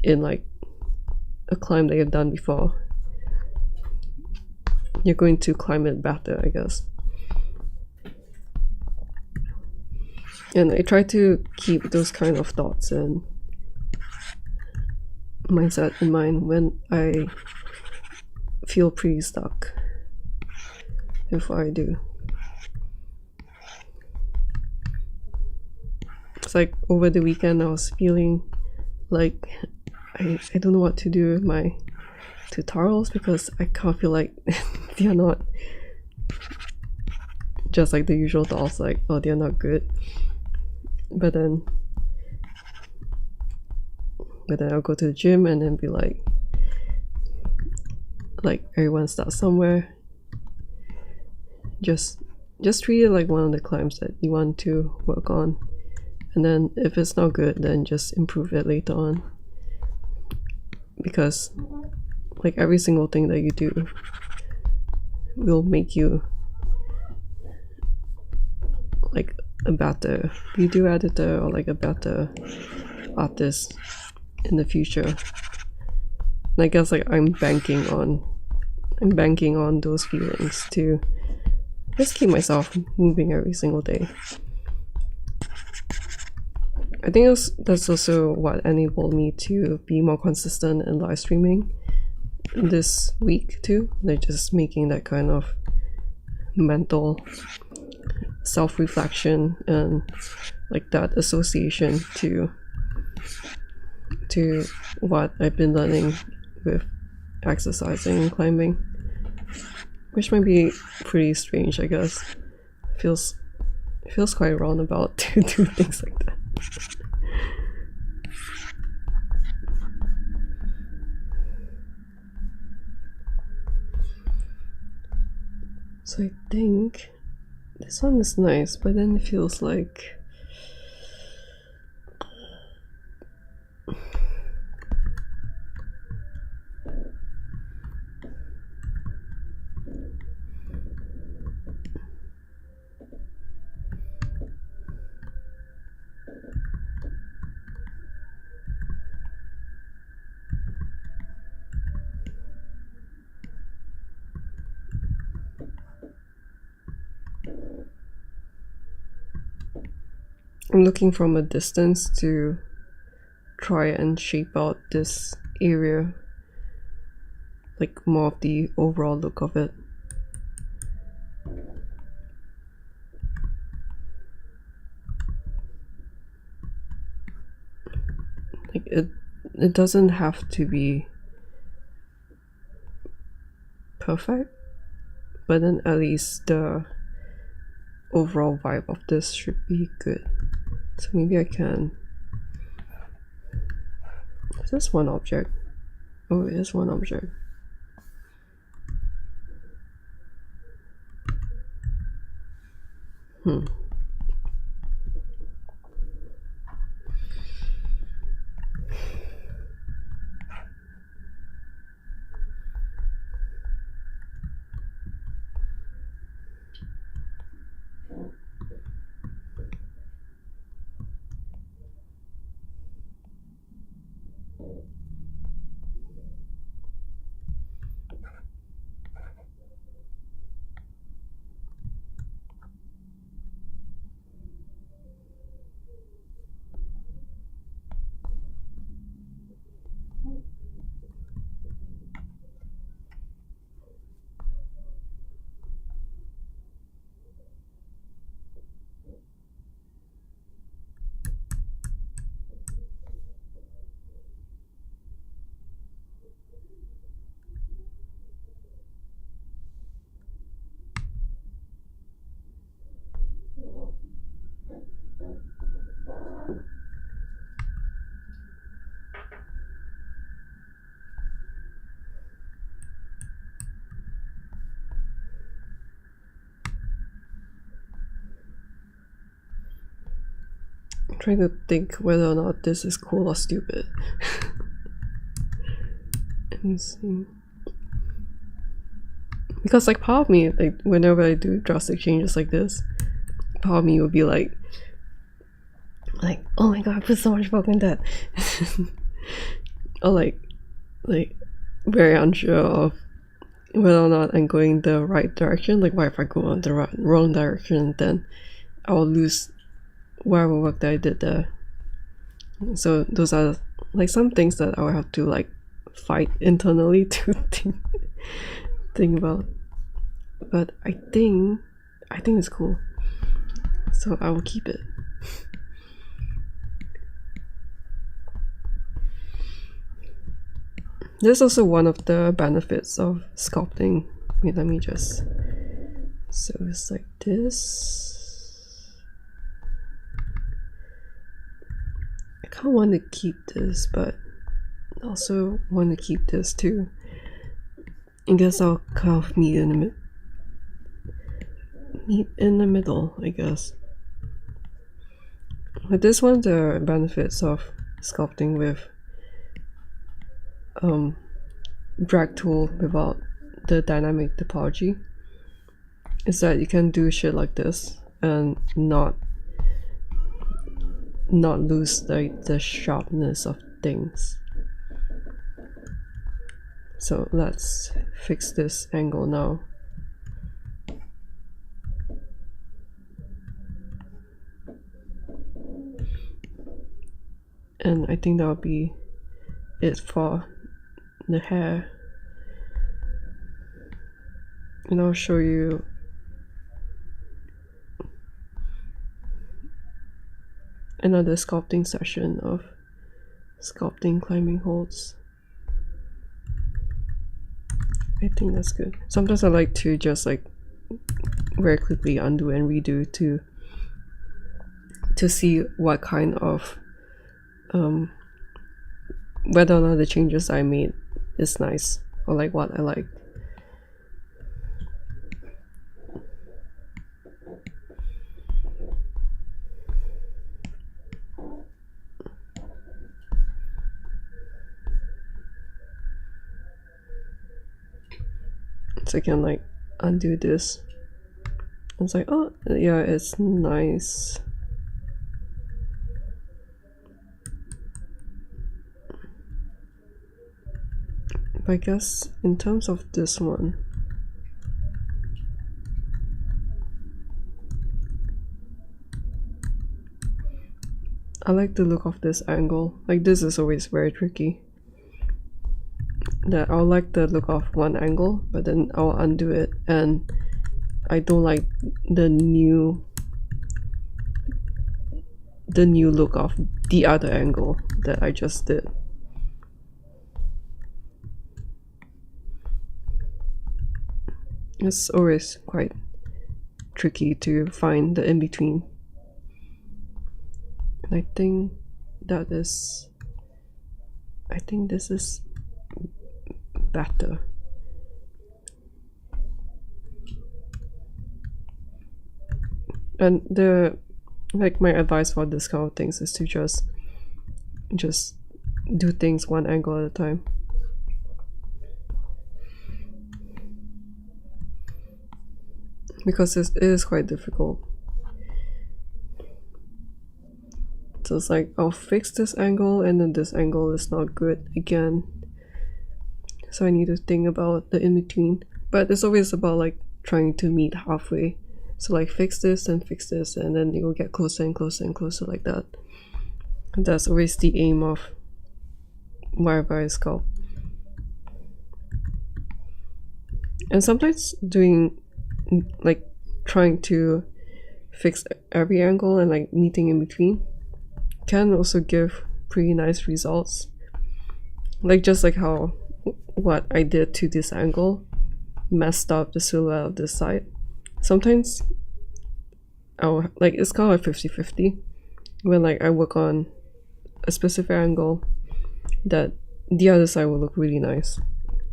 A: in like a climb that you've done before. You're going to climb it better, I guess. And I try to keep those kind of thoughts and mindset in mind when I feel pretty stuck with what I do. It's like over the weekend I was feeling like I don't know what to do with my tutorials, because I kind of feel like they're not just like the usual thoughts, like, oh, they're not good. But then I'll go to the gym and then be like everyone starts somewhere. Just treat it like one of the climbs that you want to work on, and then if it's not good, then just improve it later on, because like every single thing that you do will make you like a better video editor or like a better artist in the future. And I guess like I'm banking on those feelings to just keep myself moving every single day. I think that's also what enabled me to be more consistent in live streaming this week too. Like just making that kind of mental self-reflection and like that association to what I've been learning with exercising and climbing, which might be pretty strange, I guess. Feels quite roundabout to do things like that. So I think this one is nice, but then it feels like I'm looking from a distance to try and shape out this area, like more of the overall look of it. Like it doesn't have to be perfect, but then at least the overall vibe of this should be good. So maybe I can... Is this one object? Oh, it is one object. trying to think whether or not this is cool or stupid. Let me see. Because like part of me, like whenever I do drastic changes like this, part of me will be like, oh my god, I put so much bulk in that. Or like very unsure of whether or not I'm going the right direction. Like what if I go on the wrong direction, then I'll lose whatever work that I did there. So those are like some things that I will have to like fight internally to think about. But I think it's cool, so I will keep it. This is also one of the benefits of sculpting. Wait, let me just... So it's like this. I kind of want to keep this, but I also want to keep this too. I guess I'll kind of meet in the middle, I guess. But this one, the benefits of sculpting with drag tool without the dynamic topology is that you can do shit like this and not lose like the sharpness of things. So let's fix this angle now. And I think that'll be it for the hair. And I'll show you another sculpting session of sculpting climbing holds. I think that's good. Sometimes I like to just like very quickly undo and redo to see what kind of whether or not the changes I made is nice or like what I like. So I can like undo this. It's like, oh yeah, it's nice. But I guess in terms of this one, I like the look of this angle. Like this is always very tricky. That I'll like the look of one angle, but then I'll undo it, and I don't like the new look of the other angle that I just did. It's always quite tricky to find the in-between. And I think this is better. And my advice for this kind of things is to just do things one angle at a time. Because it is quite difficult. So it's like, I'll fix this angle and then this angle is not good again. So I need to think about the in-between. But it's always about like trying to meet halfway. So like fix this and then it will get closer and closer and closer like that. And that's always the aim of wherever I sculpt. And sometimes doing like trying to fix every angle and like meeting in between can also give pretty nice results. Like just like how what I did to this angle messed up the silhouette of this side. Sometimes I'll like, it's kind of like 50-50 when like I work on a specific angle that the other side will look really nice,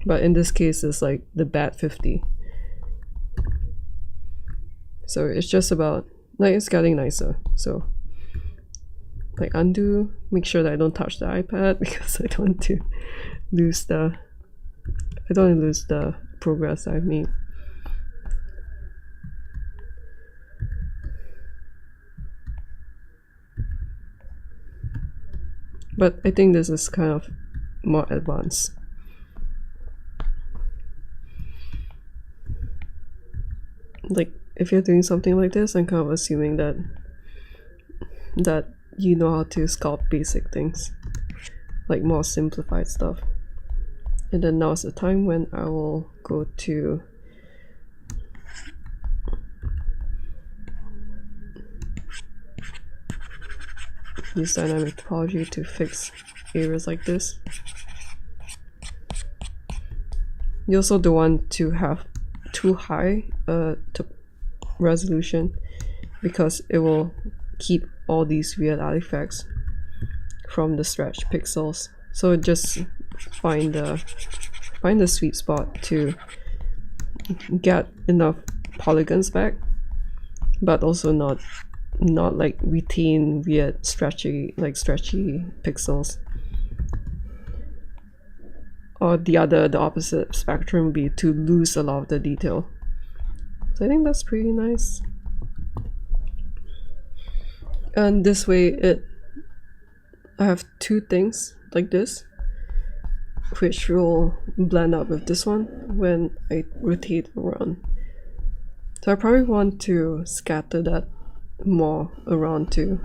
A: but in this case it's like the bad 50. So it's just about like it's getting nicer. So like undo, make sure that I don't touch the iPad because I don't want to lose the progress I've made. But I think this is kind of more advanced. Like if you're doing something like this, I'm kind of assuming that you know how to sculpt basic things, like more simplified stuff. And then now's the time when I will go to use dynamic topology to fix areas like this. You also don't want to have too high resolution because it will keep all these weird artifacts from the stretched pixels. So just find the sweet spot to get enough polygons back, but also not like retain weird stretchy pixels. Or the opposite spectrum would be to lose a lot of the detail. So I think that's pretty nice. And this way I have two things like this, which will blend up with this one when I rotate around. So I probably want to scatter that more around too.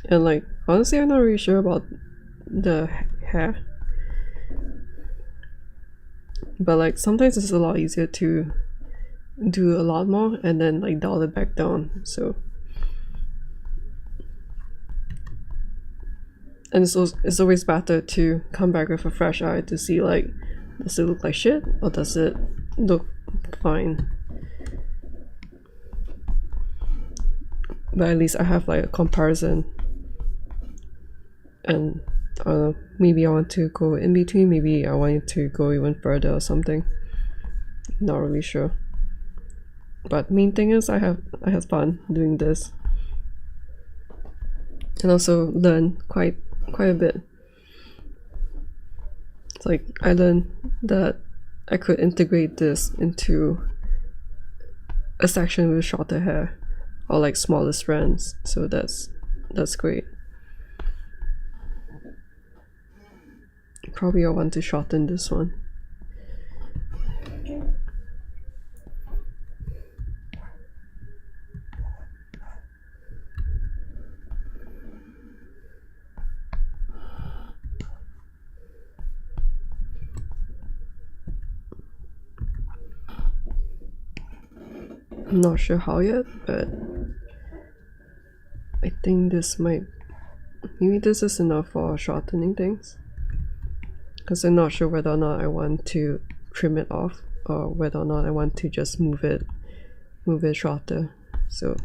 A: And like honestly, I'm not really sure about the hair, but like sometimes it's a lot easier to do a lot more and then like dial it back down. So and it's always better to come back with a fresh eye to see like, does it look like shit or does it look fine? But at least I have like a comparison. And maybe I want to go in between, maybe I want to go even further or something. Not really sure. But main thing is I had fun doing this. And also learn quite a bit. It's like I learned that I could integrate this into a section with shorter hair or like smaller strands. So that's great. Probably I want to shorten this one. I'm not sure how yet, but I think this maybe this is enough for shortening things. Because I'm not sure whether or not I want to trim it off or whether or not I want to just move it shorter. So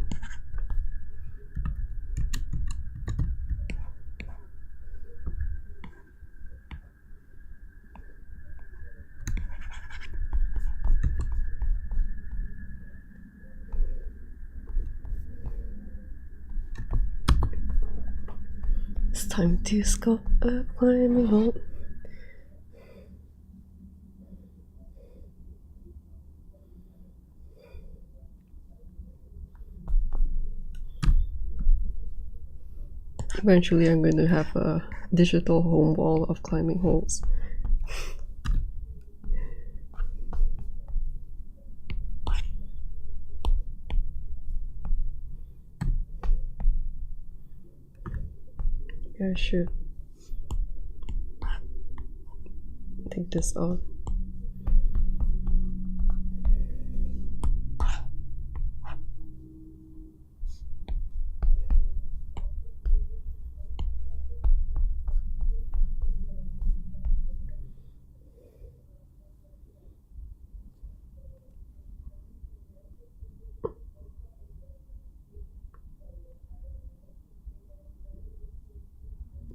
A: it's time to sculpt a climbing wall. Eventually I'm going to have a digital home wall of climbing holes. Yeah, I should take this out.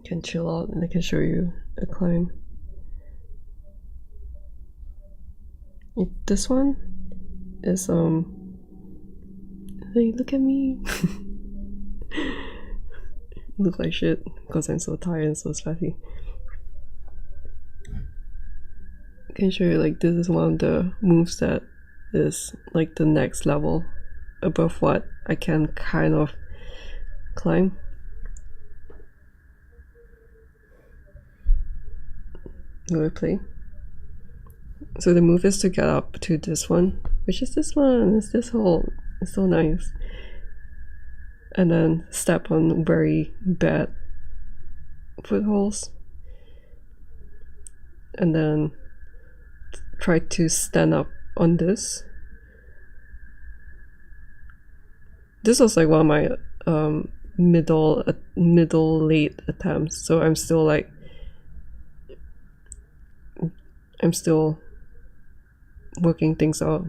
A: Can chill out and I can show you a climb. This one is Hey, look at me. Look like shit because I'm so tired and so sweaty. I can show you, like, this is one of the moves that is like the next level above what I can kind of climb. Will I play? So the move is to get up to this one, which is this one. It's this hole. It's so nice. And then step on very bad footholds. And then try to stand up on this. This was like one of my middle late attempts, so I'm still like working things out,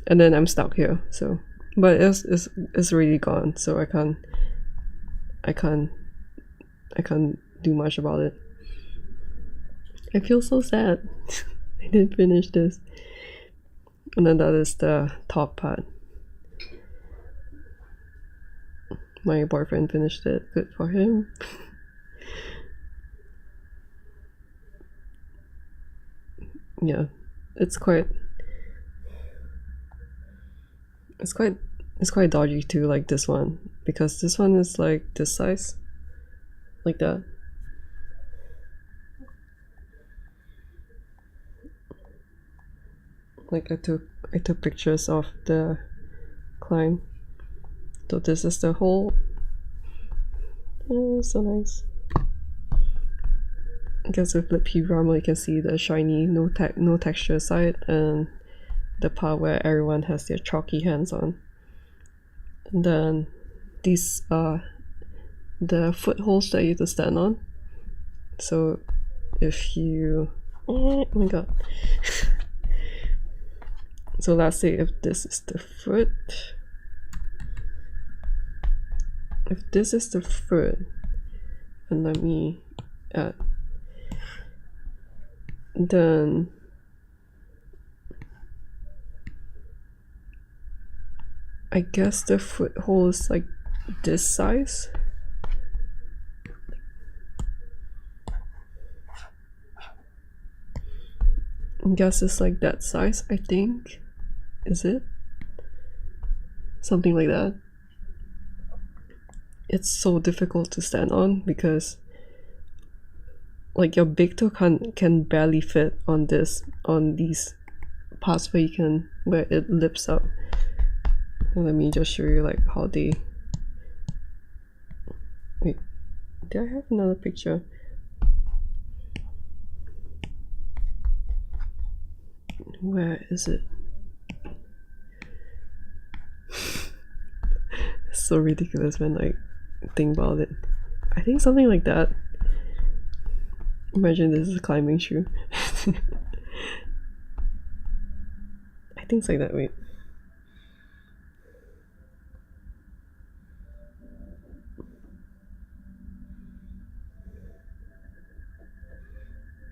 A: and then I'm stuck here. So, but it's really gone, so I can't do much about it. I feel so sad. I didn't finish this. And then that is the top part. My boyfriend finished it. Good for him. Yeah, it's quite dodgy too, like this one, because this one is like this size, like that. Like I took pictures of the climb. So this is the hole. Oh, so nice. I guess with the P Ramble you can see the shiny, no texture side, and the part where everyone has their chalky hands on. And then these are the footholds that you have to stand on. So if you, oh my god. So let's say if this is the foot, and let me add, then I guess the foothold is like this size. I guess it's like that size, I think. Is it? Something like that. It's so difficult to stand on because like your big toe can barely fit on these parts where it lifts up. And let me just show you like how they, wait, did I have another picture? Where is it? It's so ridiculous when I think about it. I think something like that. Imagine this is a climbing shoe. I think it's like that, wait.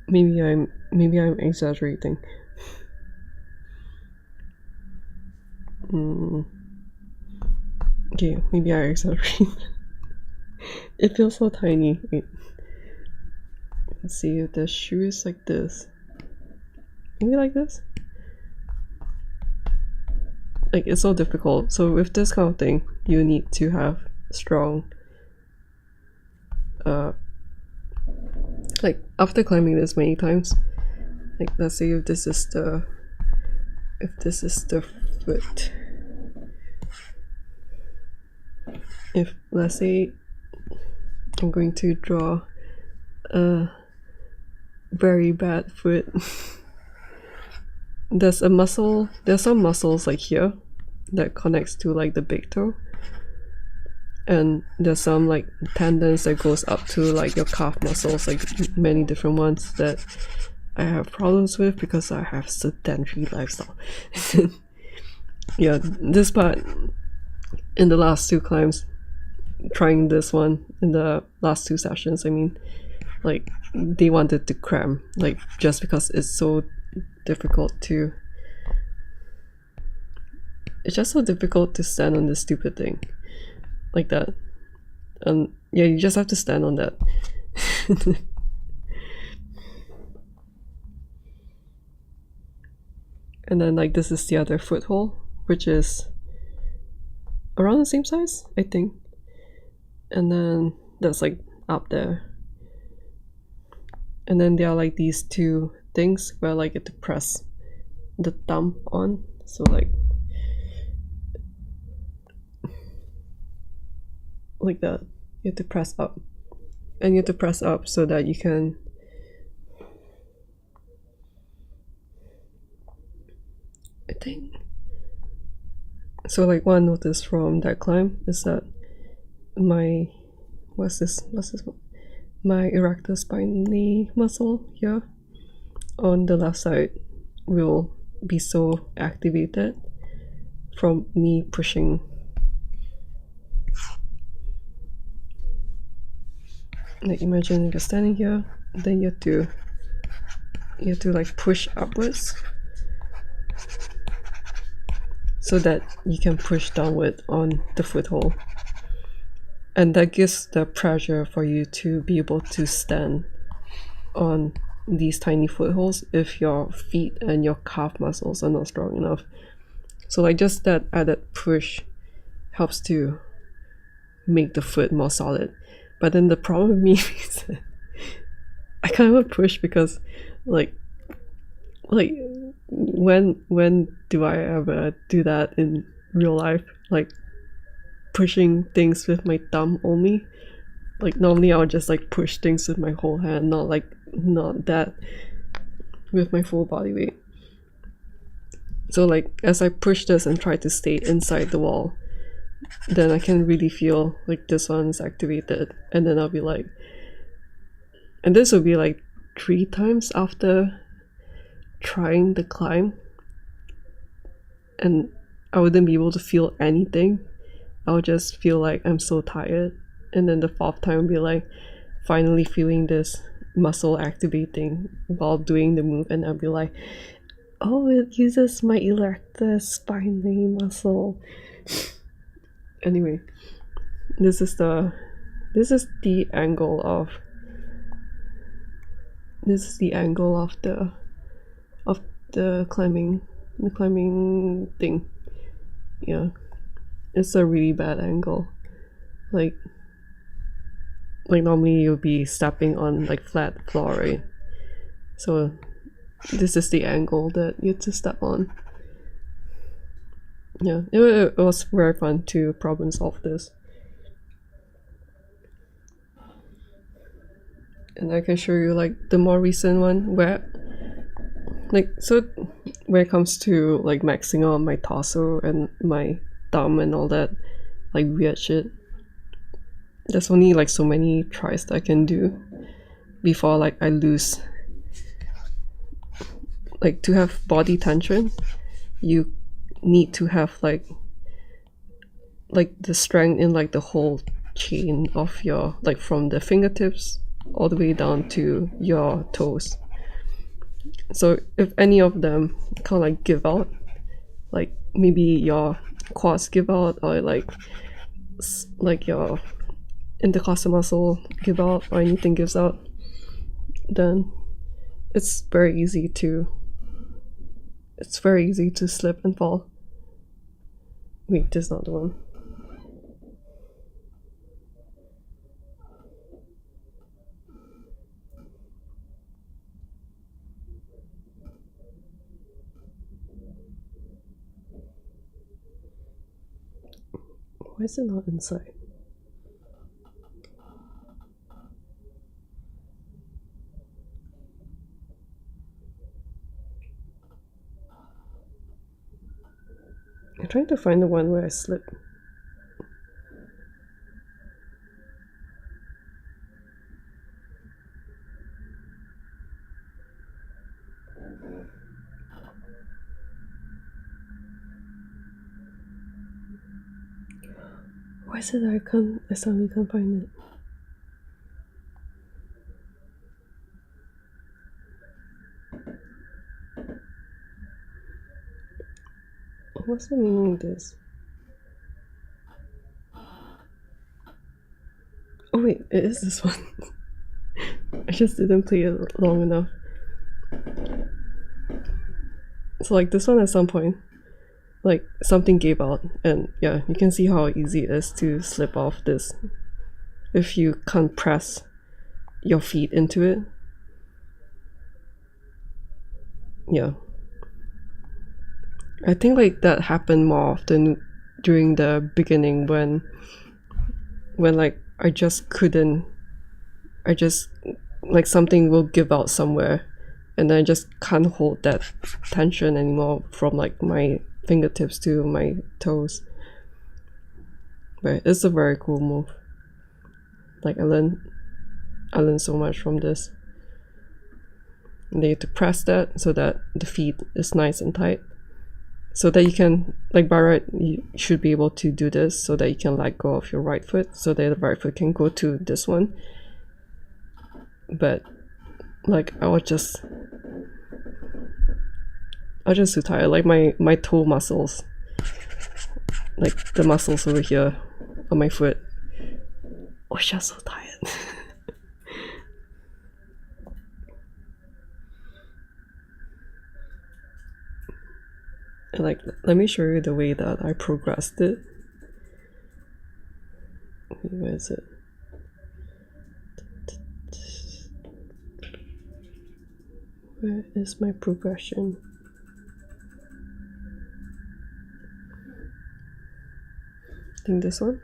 A: Maybe I'm exaggerating. Okay, maybe I exaggerate. It feels so tiny. Wait. Let's see if the shoe is like this. Maybe like this? Like, it's so difficult. So with this kind of thing, you need to have strong like after climbing this many times, like let's say if this is the foot, if let's say I'm going to draw a very bad foot, there's some muscles like here that connects to like the big toe, and there's some like tendons that goes up to like your calf muscles, like many different ones that I have problems with because I have sedentary lifestyle. Yeah, this part in the last two climbs, trying this one in the last two sessions, I mean, like they wanted to cram, like just because it's so difficult to it's just so difficult to stand on this stupid thing like that. And yeah, you just have to stand on that. And then like this is the other foothold, which is around the same size, I think. And then that's like up there. And then there are like these two things where like you have to press the thumb on. So like that. You have to press up. And you have to press up so that you can I think. So like one notice from that climb is that my my erector spinae muscle here on the left side will be so activated from me pushing. Like imagine you're standing here, then you have to like push upwards so that you can push downward on the foothold. And that gives the pressure for you to be able to stand on these tiny footholds if your feet and your calf muscles are not strong enough. So like just that added push helps to make the foot more solid. But then the problem with me is that I can't even push because like when do I ever do that in real life? Like pushing things with my thumb only. Like normally I'll just like push things with my whole hand, not that with my full body weight. So like as I push this and try to stay inside the wall, then I can really feel like this one is activated, and then I'll be like, and this will be like 3 times after trying the climb, and I wouldn't be able to feel anything. I'll just feel like I'm so tired, and then the 4th time will be like finally feeling this muscle activating while doing the move, and I'll be like, oh, it uses my erector spinae muscle. Anyway, this is the angle of the climbing thing. Yeah, it's a really bad angle. Like normally you'll be stepping on like flat floor, right? So this is the angle that you have to step on. Yeah, it was very fun to problem solve this. And I can show you like the more recent one where when it comes to like maxing out my torso and my thumb and all that like weird shit, there's only like so many tries that I can do before like I lose. Like to have body tension, you need to have like the strength in like the whole chain of your, like from the fingertips all the way down to your toes. So if any of them kind of like give out, like maybe your quads give out, or like your intercostal muscle give out, or anything gives out, then it's very easy to slip and fall. Wait, this is not the one. Why is it not inside? I'm trying to find the one where I slip. Why is it that I suddenly can't find it? What's the meaning of this? Oh wait, it is this one. I just didn't play it long enough. So like this one at some point, like something gave out, and yeah, you can see how easy it is to slip off this if you can't press your feet into it. Yeah. I think like that happened more often during the beginning when like I just like something will give out somewhere and I just can't hold that tension anymore from like my fingertips to my toes. But it's a very cool move. Like I learned so much from this. And then you have to press that so that the feet is nice and tight. So that you can, like by right, you should be able to do this so that you can let go of your right foot so that the right foot can go to this one. But like I was just too tired. Like my toe muscles, like the muscles over here on my foot, was just so tired. And like, let me show you the way that I progressed it. Where is it? Where is my progression? I think this one.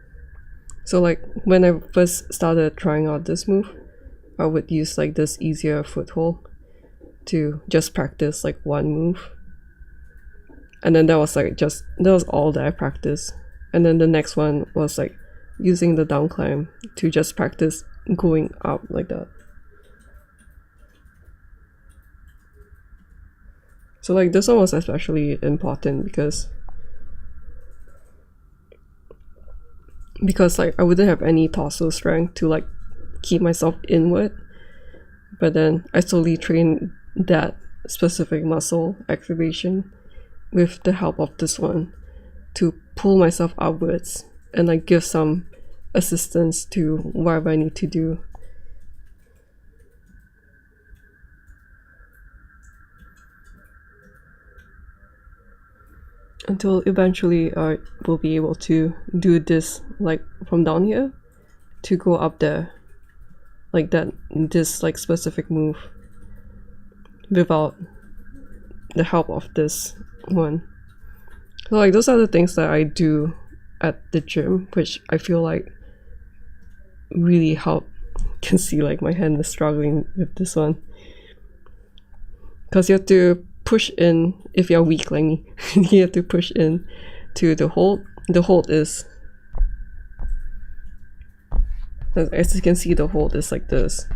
A: So like when I first started trying out this move, I would use like this easier foothold to just practice like one move. And then that was all that I practiced. And then the next one was like using the down climb to just practice going up like that. So like this one was especially important because like I wouldn't have any torso strength to like keep myself inward. But then I slowly trained that specific muscle activation with the help of this one to pull myself upwards and like give some assistance to whatever I need to do. Until eventually I will be able to do this like from down here to go up there like that, this like specific move without the help of this one. So like those are the things that I do at the gym, which I feel like really help. You can see like my hand is struggling with this one because you have to push in. If you're weak like me, you have to push in to the hold. The hold is, as you can see, the hold is like this.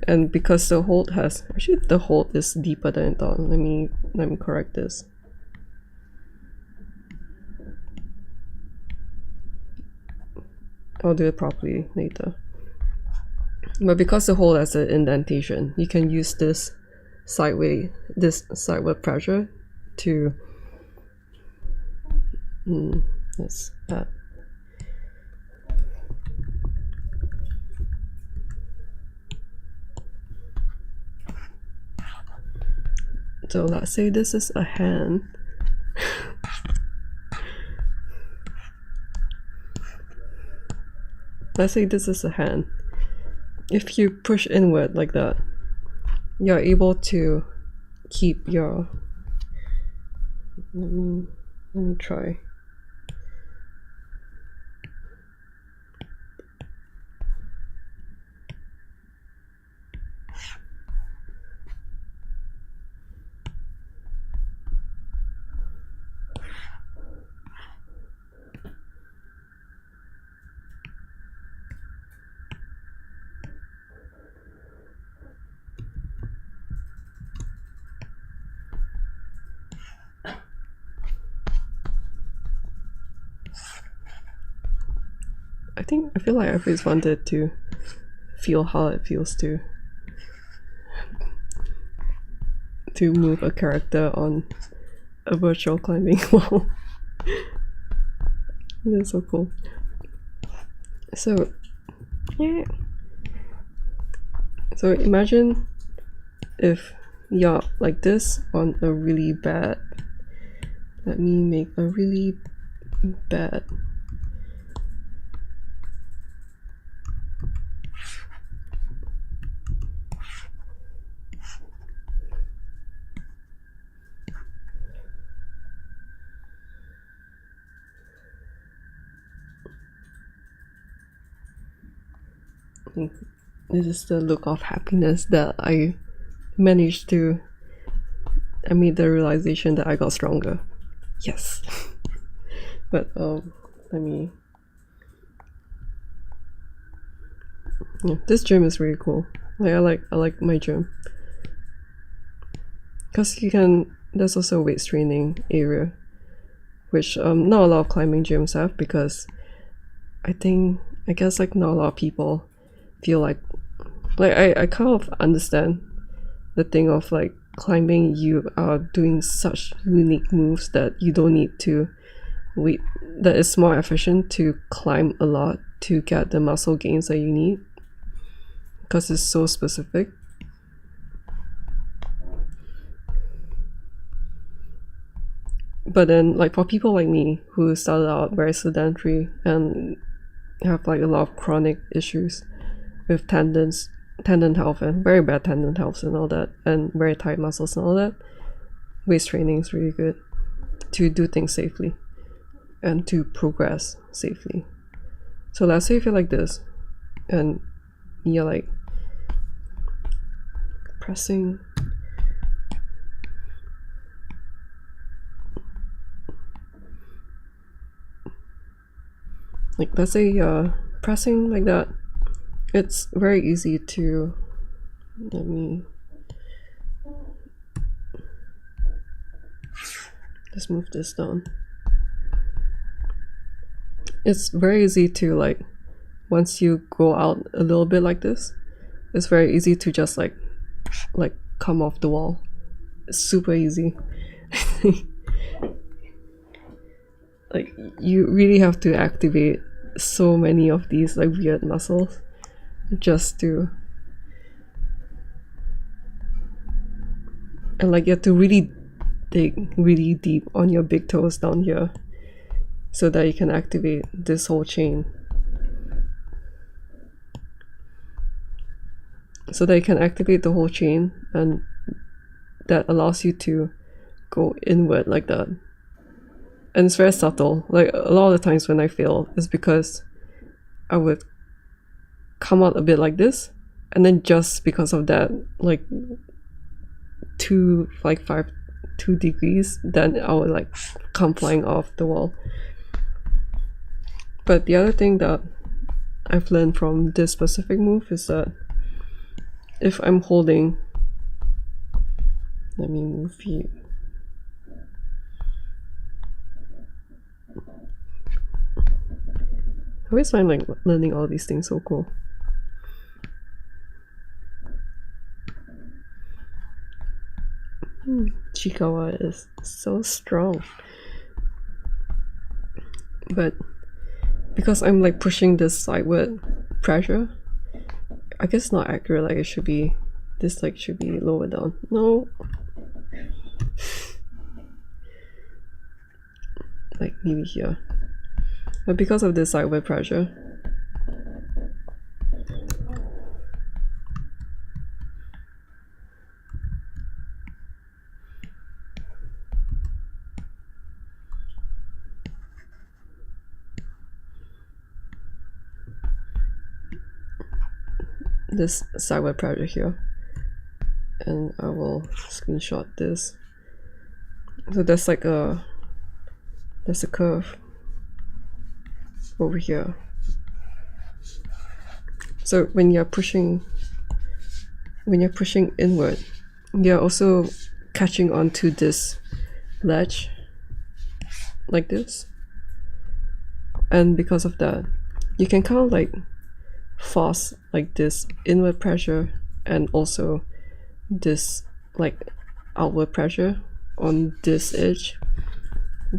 A: And because the hold has, actually the hold is deeper than I thought. Let me correct this. I'll do it properly later. But because the hold has an indentation, you can use this sideward pressure to that's that. So let's say this is a hand. Let's say this is a hand. If you push inward like that, you're able to keep your, let me try. I feel like I've always wanted to feel how it feels to move a character on a virtual climbing wall. That's so cool. So yeah. So imagine if you're like this on a really bad. Let me make a really bad. This is the look of happiness that I managed to. I made the realization that I got stronger. Yes. But let me. Yeah, this gym is really cool. Like I like my gym because you can. There's also a weight training area, which not a lot of climbing gyms have, because I guess like not a lot of people feel like I kind of understand the thing of like climbing. You are doing such unique moves that you don't need to wait. That it's more efficient to climb a lot to get the muscle gains that you need, because it's so specific. But then, like, for people like me who started out very sedentary and have like a lot of chronic issues with tendon health and very bad tendon health and all that, and very tight muscles and all that, weight training is really good to do things safely and to progress safely. So let's say if you're like this and you're like pressing like, let's say pressing like that, it's very easy to, let me just move this down. It's very easy to, like, once you go out a little bit like this, it's very easy to just like come off the wall. It's super easy. Like, you really have to activate so many of these like weird muscles just to, and like you have to really dig really deep on your big toes down here so that you can activate this whole chain, so that you can activate the whole chain, and that allows you to go inward like that. And it's very subtle. Like, a lot of the times when I fail is because I would come out a bit like this, and then just because of that, like 2 degrees, then I would like come flying off the wall. But the other thing that I've learned from this specific move is that if I'm holding, let me move you. I always find like learning all these things so cool. Chikawa is so strong. But because I'm like pushing this sideward pressure, I guess not accurate. Like, it should be, this like should be lower down. No. Like maybe here. But because of this sideward pressure, this sideward pressure here, and I will screenshot this. So there's like there's a curve over here. So when you're pushing inward, you're also catching onto this ledge like this, and because of that, you can kind of like force like this inward pressure and also this like outward pressure on this edge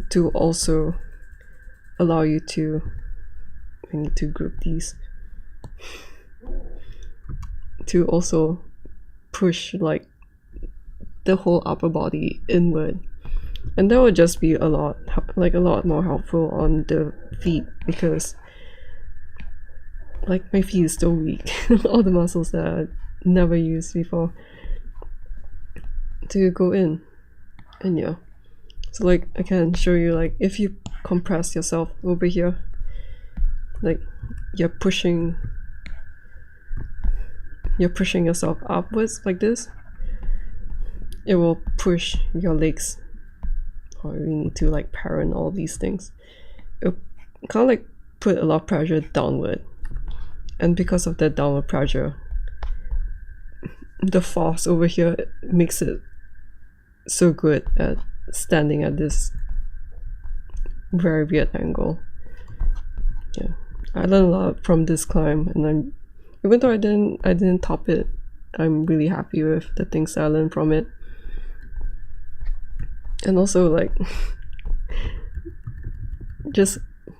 A: to also allow you to, I need to group these, to also push like the whole upper body inward. And that would just be a lot more helpful on the feet, because like my feet is still weak. All the muscles that I never used before to go in. And yeah, so like I can show you, like if you compress yourself over here, like you're pushing yourself upwards like this, it will push your legs. Or you need to like parent all these things. It kind of like put a lot of pressure downward, and because of that downward pressure, the force over here makes it so good at standing at this very weird angle. Yeah, I learned a lot from this climb, and even though I didn't top it, I'm really happy with the things I learned from it. And also like just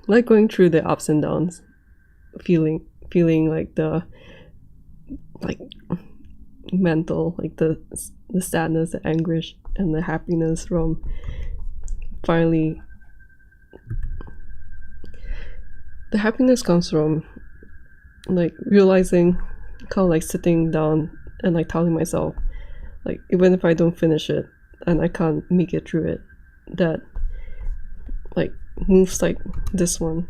A: like going through the ups and downs, feeling like the like mental, like the sadness, the anguish, and the happiness from finally. The happiness comes from like realizing, kind of like sitting down and like telling myself, like even if I don't finish it and I can't make it through it, that like moves like this one,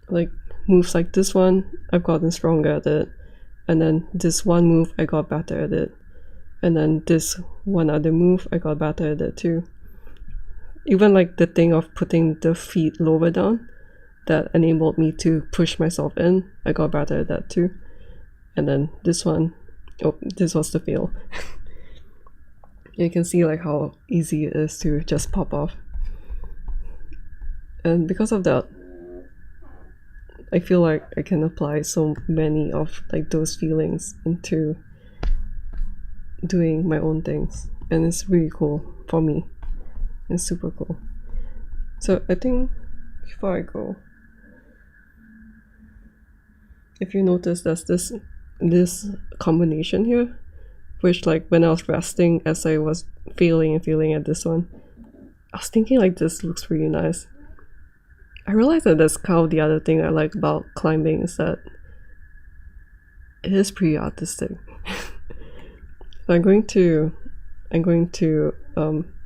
A: like moves like this one, I've gotten stronger at it, and then this one move I got better at it, and then this one other move I got better at it too. Even like the thing of putting the feet lower down, that enabled me to push myself in, I got better at that too. And then this one, oh, this was the fail. You can see like how easy it is to just pop off. And because of that, I feel like I can apply so many of like those feelings into doing my own things, and it's really cool for me. It's super cool. So I think before I go, if you notice, there's this combination here, which like when I was resting, as I was feeling at this one, I was thinking like this looks really nice. I realized that that's kind of the other thing I like about climbing, is that it is pretty artistic. So I'm going to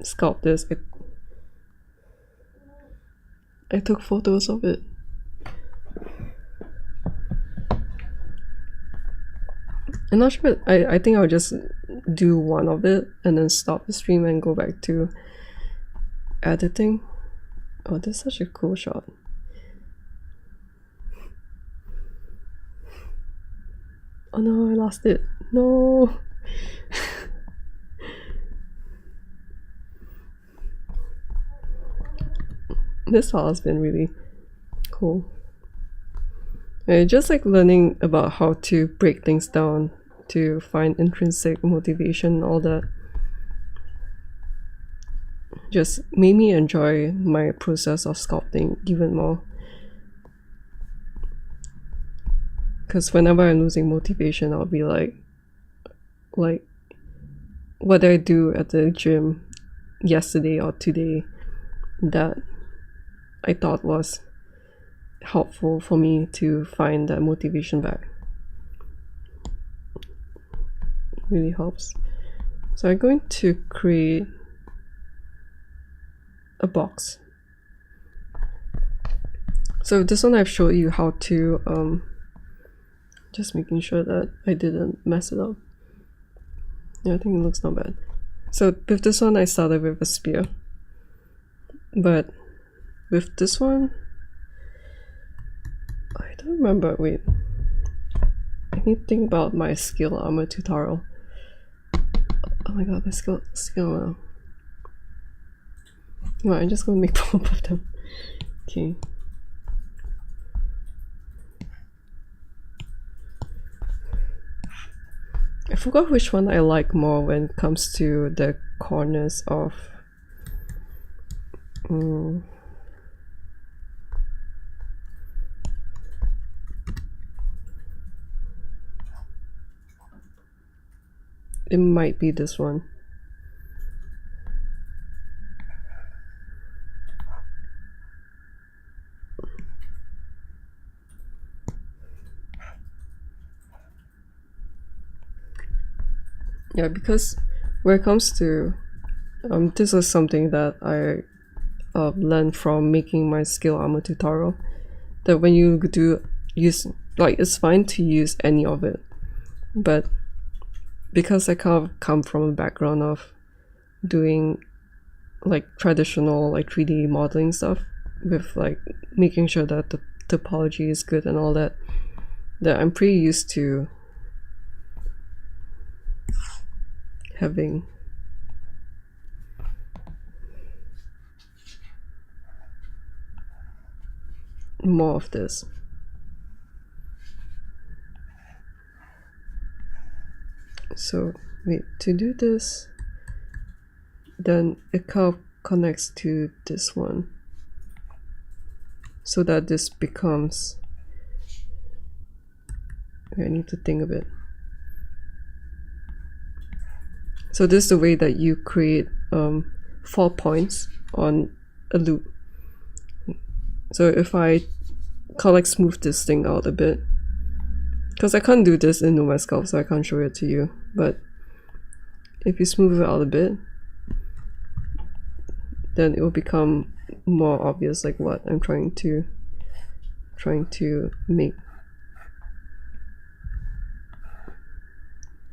A: sculpt this. I took photos of it. I'm not sure. I think I'll just do one of it and then stop the stream and go back to editing. Oh, this is such a cool shot. Oh no, I lost it. No. This file has been really cool. Just like learning about how to break things down to find intrinsic motivation and all that just made me enjoy my process of sculpting even more. Because whenever I'm losing motivation, I'll be like what did I do at the gym yesterday or today that I thought was helpful for me to find that motivation back. Really helps. So I'm going to create a box. So this one I've showed you how to just making sure that I didn't mess it up. Yeah, I think it looks not bad. So with this one I started with a spear, but with this one I don't remember. Wait, I need to think about my skill armor tutorial. Oh my god, my skill armor. Well, I'm just gonna make both of them. Okay. I forgot which one I like more when it comes to the corners of it might be this one. Yeah, because when it comes to this is something that I learned from making my skill armor tutorial, that when you do use, like, it's fine to use any of it, but because I kind of come from a background of doing like traditional like 3D modeling stuff with like making sure that the topology is good and all that, that I'm pretty used to having more of this. So wait, to do this, then it kind of connects to this one so that this becomes, I need to think a bit. So this is the way that you create 4 points on a loop. So if I kind of like smooth this thing out a bit, because I can't do this in Nomad Sculpt, so I can't show it to you, but if you smooth it out a bit, then it will become more obvious like what I'm trying to make.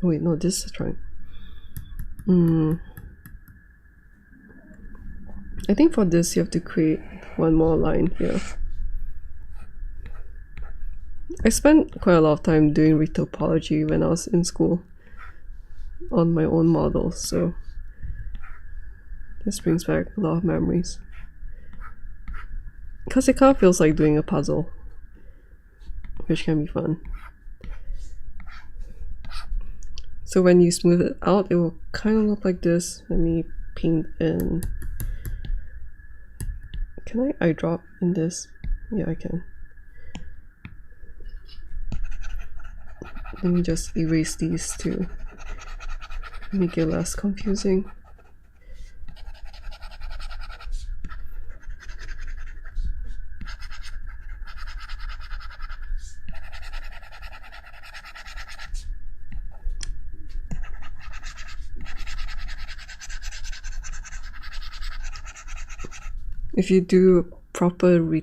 A: Oh wait, no, this is trying. I think for this you have to create one more line here. I spent quite a lot of time doing retopology when I was in school on my own models, so this brings back a lot of memories. Because it kind of feels like doing a puzzle, which can be fun. So when you smooth it out, it will kind of look like this. Let me paint in. Can I eyedrop in this? Yeah, I can. Let me just erase these to make it less confusing. If you do proper oh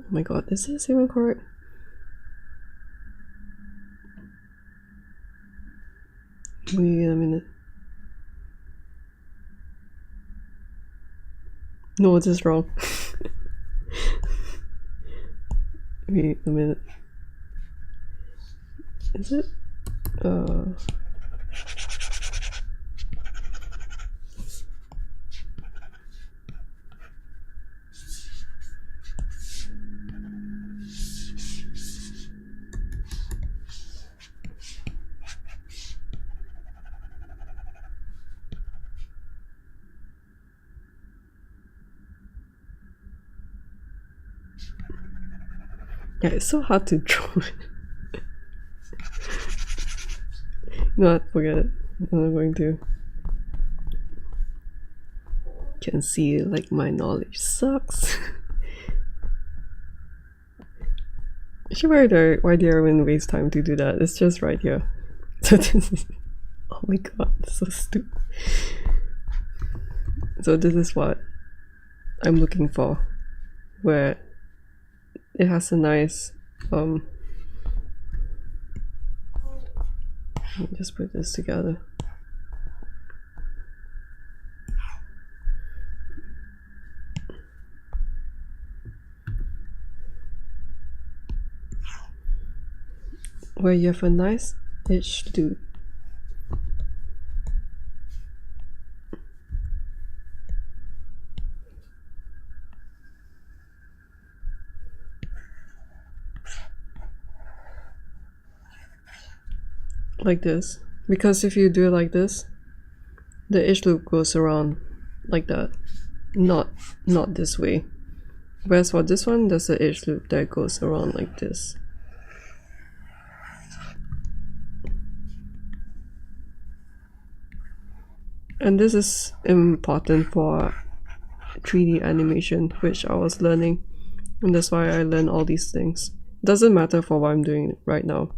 A: my god, is this even correct? Wait a minute. No, this is wrong. Wait a minute. Is it? Yeah, it's so hard to draw it. You know what? Forget it. I'm not going to. You can see like my knowledge sucks. Actually, why do I even waste time to do that? It's just right here. So this is, oh my god, so stupid. So this is what I'm looking for, where it has a nice let me just put this together. Where you have a nice edge loop. Like this. Because if you do it like this, the edge loop goes around like that, not this way. Whereas for this one, there's an edge loop that goes around like this. And this is important for 3D animation, which I was learning, and that's why I learned all these things. Doesn't matter for what I'm doing right now,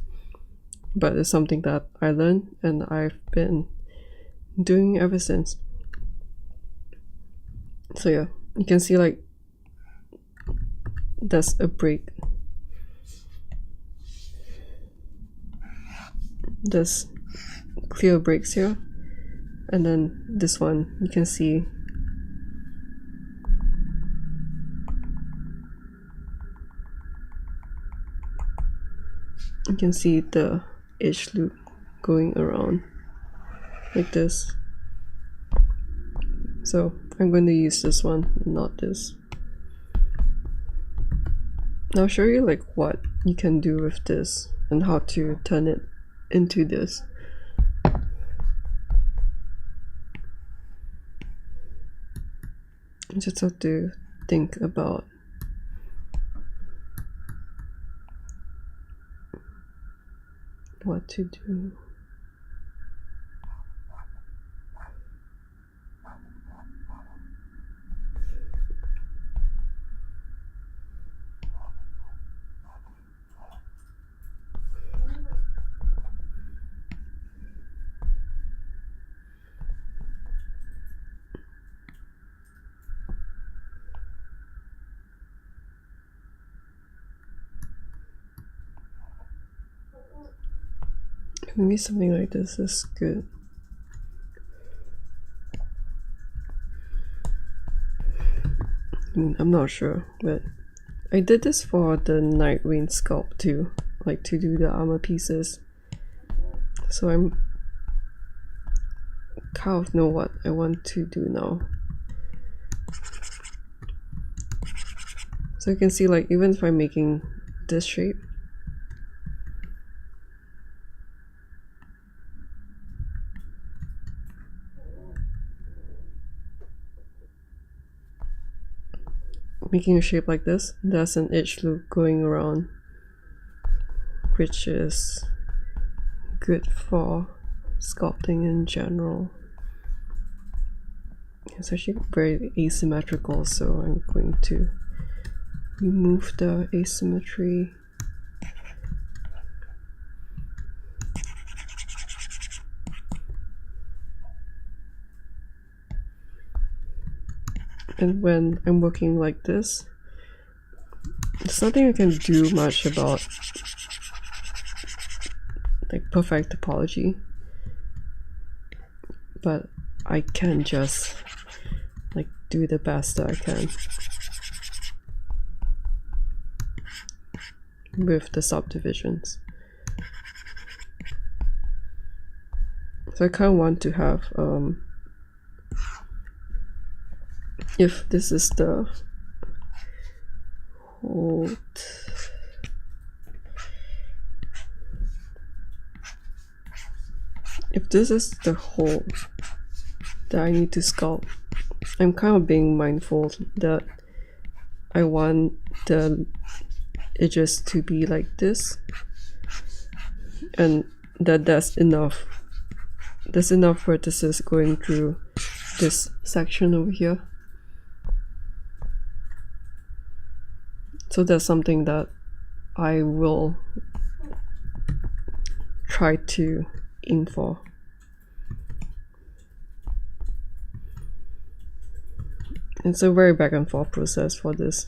A: but it's something that I learned and I've been doing ever since. So yeah, you can see like there's a break. There's clear breaks here, and then this one you can see the edge loop going around like this. So I'm going to use this one, not this. Now I'll show you like what you can do with this and how to turn it into this. You just have to think about what to do. Maybe something like this is good. I'm not sure, but I did this for the Nightwing sculpt too, like to do the armor pieces. So I'm kind of know what I want to do now. So you can see like even if I'm making this shape, making a shape like this, there's an edge loop going around, which is good for sculpting in general. It's actually very asymmetrical, so I'm going to remove the asymmetry. And when I'm working like this, there's nothing I can do much about like perfect topology, but I can just like do the best that I can with the subdivisions. So I kind of want to have if this is the hold, if this is the hole that I need to sculpt, I'm kind of being mindful that I want the edges to be like this, and that there's enough vertices going through this section over here. So that's something that I will try to aim for. It's a very back and forth process for this.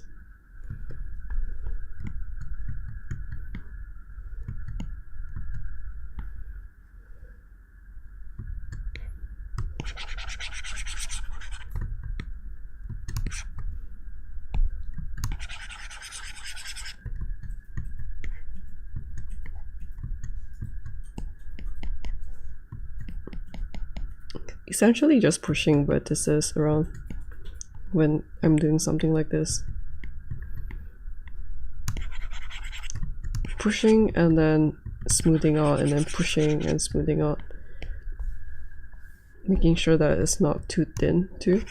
A: Essentially just pushing vertices around when I'm doing something like this. Pushing and then smoothing out, and then pushing and smoothing out. making sure that it's not too thin too.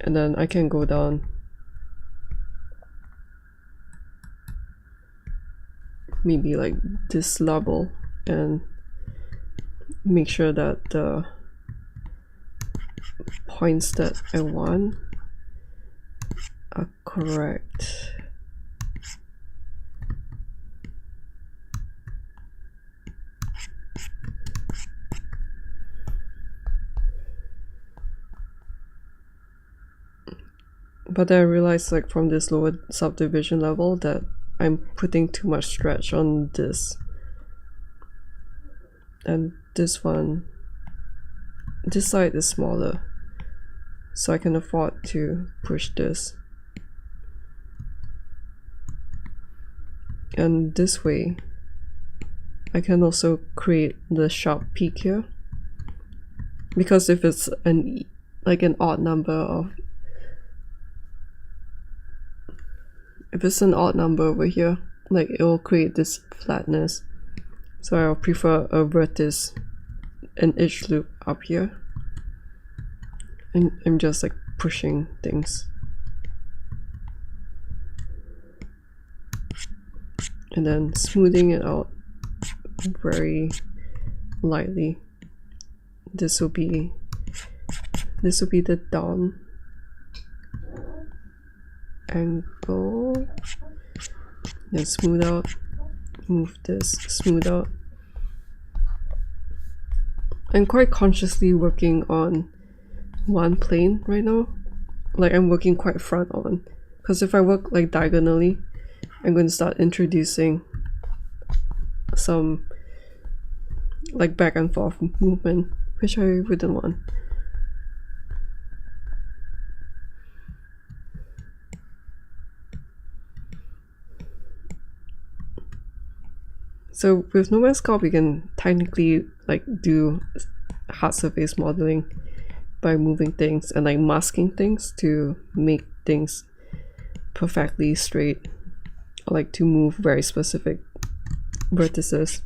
A: And then I can go down maybe like this level and make sure that the points that I want are correct. But I realized, like, from this lower subdivision level that I'm putting too much stretch on this. And this one, this side is smaller, so I can afford to push this. And this way, I can also create the sharp peak here. Because if it's an odd number of, if it's an odd number over here, like, it will create this flatness. So I'll prefer a vertex, an edge loop up here. And I'm just like pushing things. And then smoothing it out very lightly. This will be the down angle. Then smooth out, move this, smooth out. I'm quite consciously working on one plane right now. Like, I'm working quite front on, because if I work like diagonally, I'm going to start introducing some like back and forth movement, which I wouldn't want. So with Nomad Sculpt, we can technically like do hard surface modeling by moving things and like masking things to make things perfectly straight, or like to move very specific vertices.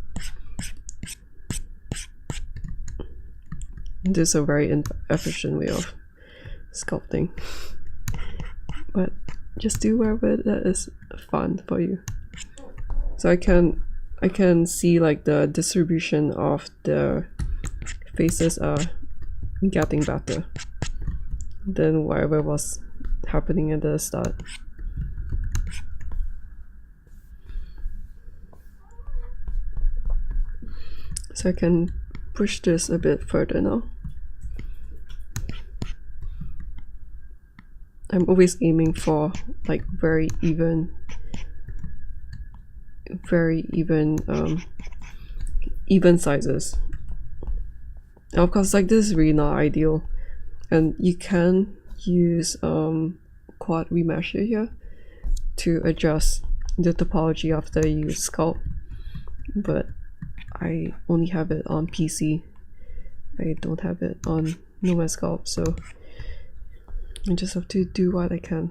A: This is a very inefficient way of sculpting, but just do whatever that is fun for you. So I can see like the distribution of the faces are getting better than whatever was happening at the start. So I can push this a bit further now. I'm always aiming for like very even sizes. And of course, like, this is really not ideal, and you can use quad remesher here to adjust the topology after you sculpt, but I only have it on PC. I don't have it on Nomad Sculpt, so I just have to do what I can.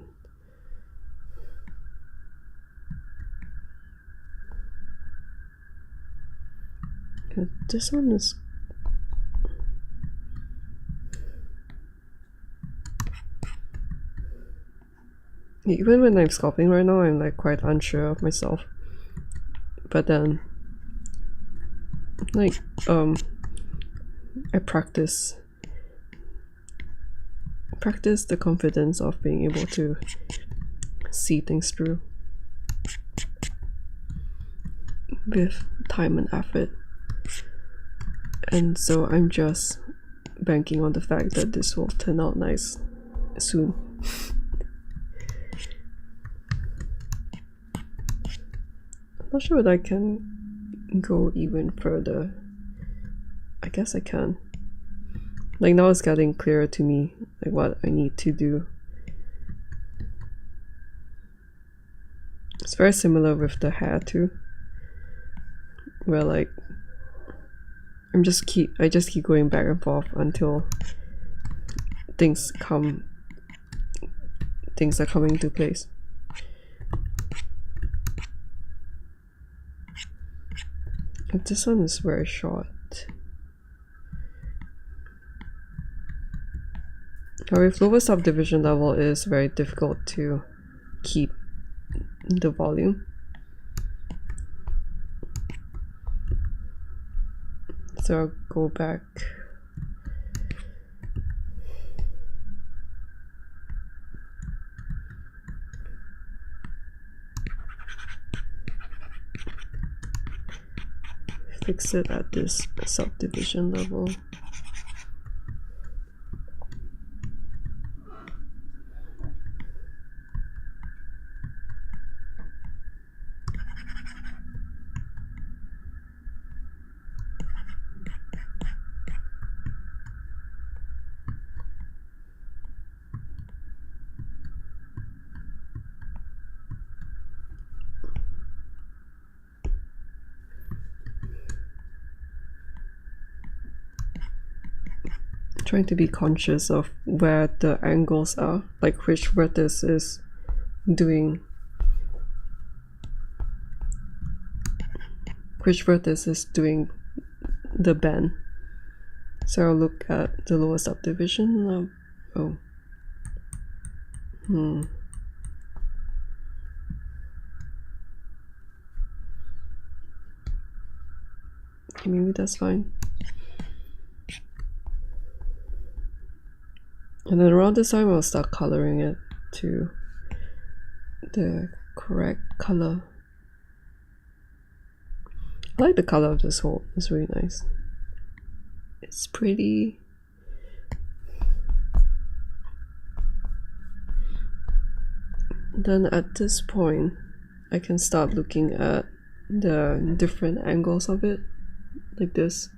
A: And this one is even when I'm sculpting right now, I'm like quite unsure of myself. But then, like, I practice the confidence of being able to see things through with time and effort. And so I'm just banking on the fact that this will turn out nice soon. I'm not sure that I can go even further. I guess I can. Like, now it's getting clearer to me, like, what I need to do. It's very similar with the hair too, where like I just keep going back and forth until things are coming into place. And this one is very short. Or if lower subdivision level is very difficult to keep the volume. So I'll go back. Fix it at this subdivision level. Trying to be conscious of where the angles are, like which vertex is doing the bend. So I'll look at the lower subdivision. Okay, maybe that's fine. And then around this time I'll start coloring it to the correct color. I like the color of this hole, it's really nice. It's pretty. Then at this point I can start looking at the different angles of it, like this.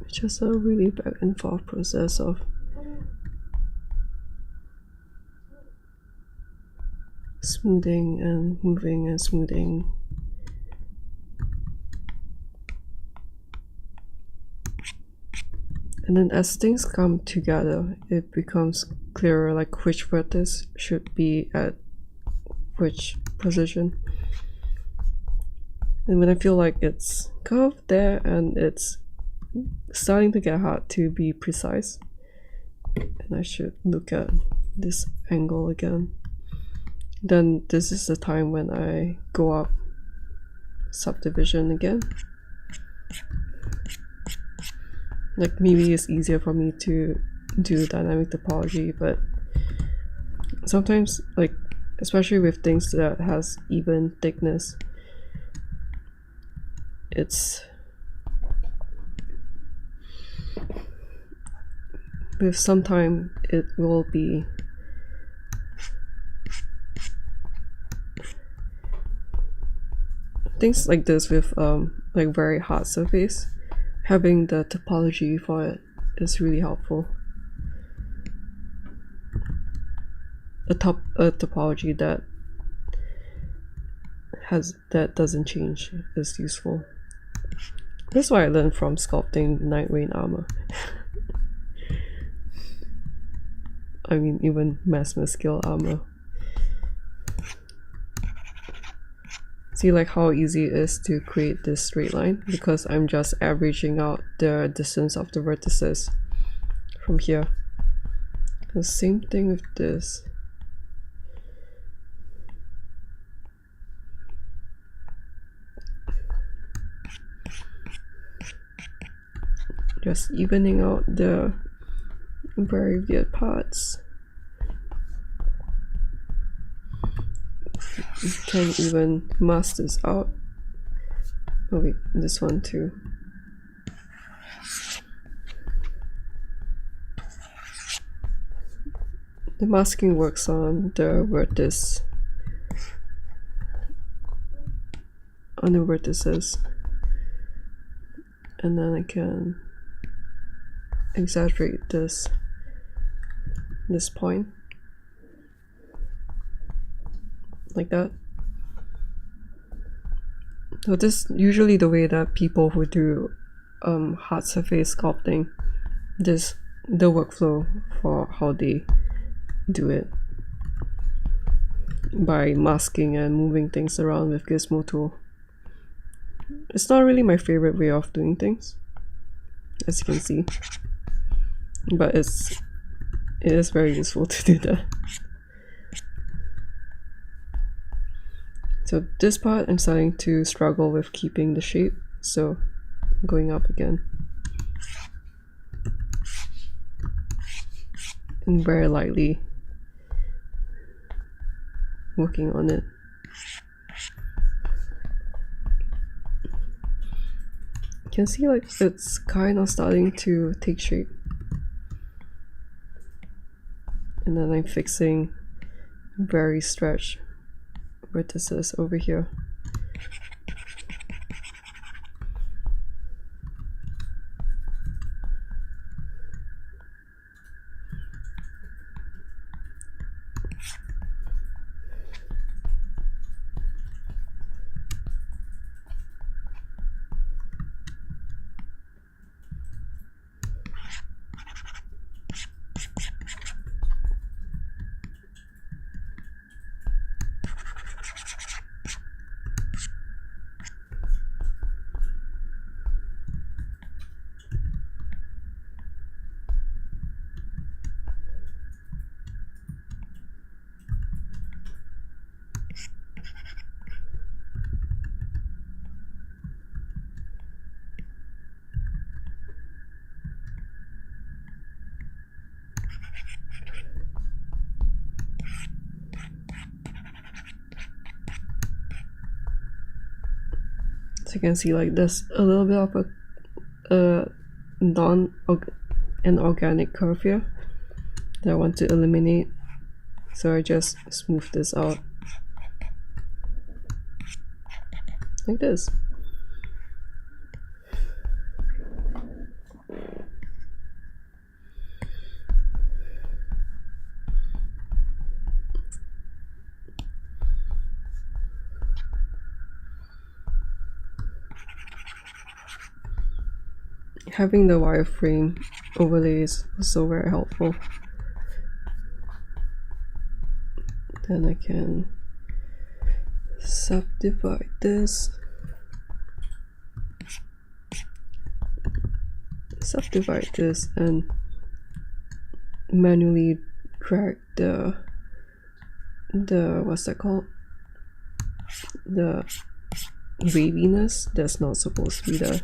A: It's just a really back and forth process of smoothing and moving and smoothing. And then as things come together, it becomes clearer like which vertex should be at which position. And when I feel like it's curved there and it's starting to get hard to be precise, and I should look at this angle again, then this is the time when I go up subdivision again. Like maybe it's easier for me to do dynamic topology, but sometimes, like, especially with things that has even thickness, it's with some time it will be things like this with like very hard surface. Having the topology for it is really helpful. A topology that doesn't change is useful. That's why I learned from sculpting Night Rain armor. I mean, even Massimo scale armor. See like how easy it is to create this straight line, because I'm just averaging out the distance of the vertices from here. The same thing with this. Just evening out the very weird parts. You can even mask this out. Oh wait, this one too. The masking works on the vertices. On the vertices. And then I can exaggerate this point. Like that. So this is usually the way that people who do hard surface sculpting, this the workflow for how they do it, by masking and moving things around with Gizmo tool. It's not really my favorite way of doing things, as you can see, but it is very useful to do that. So this part I'm starting to struggle with keeping the shape, so I'm going up again. And very lightly working on it. You can see like it's kind of starting to take shape. And then I'm fixing very stretched vertices over here. So you can see like there's a little bit of a non-organic curve here that I want to eliminate. So I just smooth this out like this. Having the wireframe overlays was so very helpful. Then I can subdivide this. Subdivide this and manually drag the what's that called? The waviness that's not supposed to be there.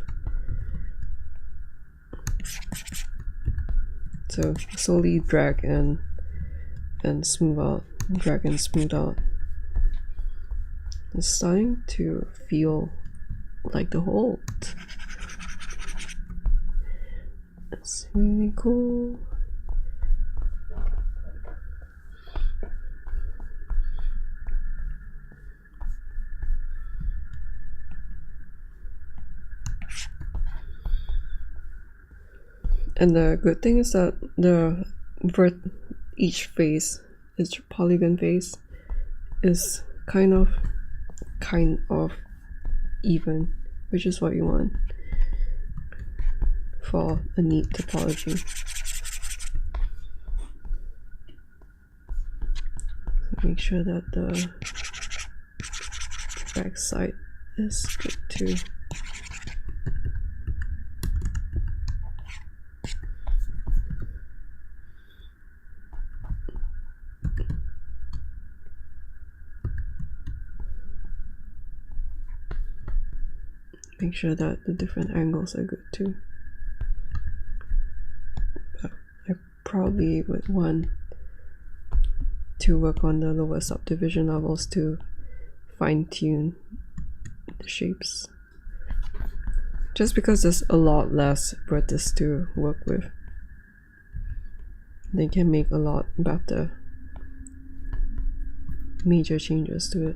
A: So slowly drag and smooth out, drag and smooth out. It's starting to feel like the hold. That's really cool. And the good thing is that each face, each polygon face, is kind of even, which is what you want for a neat topology. So make sure that the back side is good too. Make sure that the different angles are good too. But I probably would want to work on the lower subdivision levels to fine-tune the shapes. Just because there's a lot less vertices to work with, they can make a lot better major changes to it.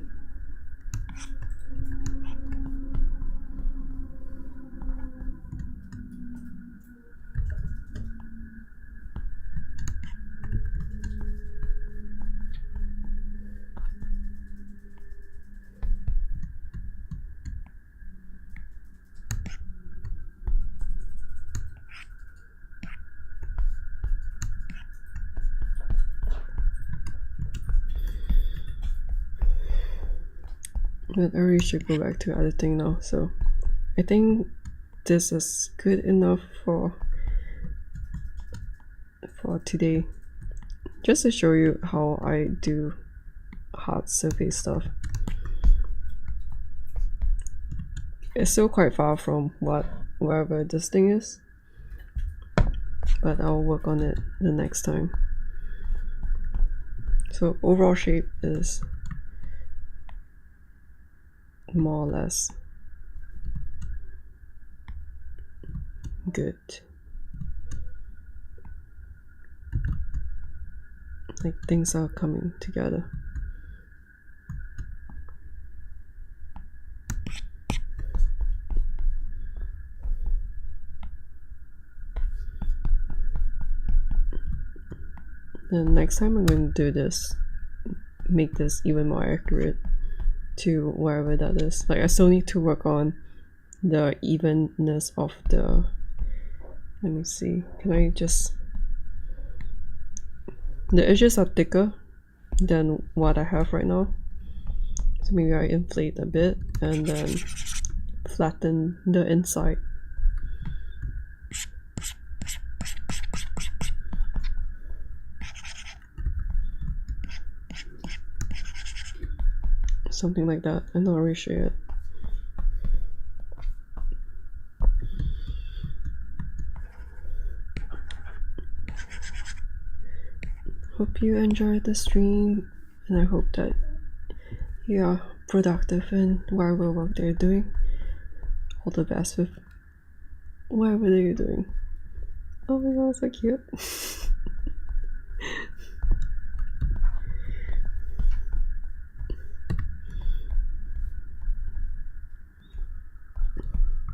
A: But I really should go back to editing now, so I think this is good enough for today, just to show you how I do hard surface stuff. It's still quite far from wherever this thing is, but I'll work on it the next time. So overall shape is more or less good. Like things are coming together. Then next time I'm going to do this, make this even more accurate to wherever that is. Like I still need to work on the evenness of the, let me see, can I just, the edges are thicker than what I have right now, so maybe I inflate a bit and then flatten the inside. Something like that. I'm not really sure yet. Hope you enjoyed the stream, and I hope that you are productive in whatever work they're doing. All the best with whatever they're doing. Oh my god, so cute.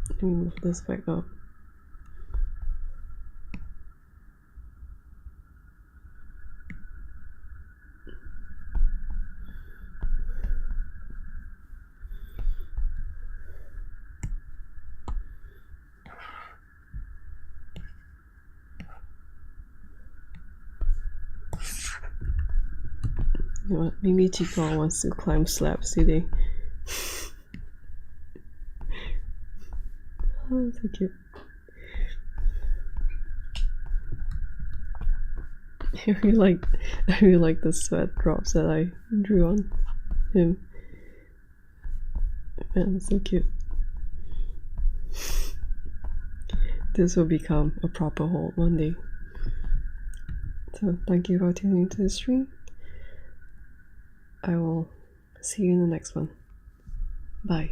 A: Let me move this back up. You know what? Maybe Chico wants to climb slabs today. Oh, so cute. I really like the sweat drops that I drew on him. Man, so cute. This will become a proper hold one day. So thank you for tuning into the stream. I will see you in the next one. Bye.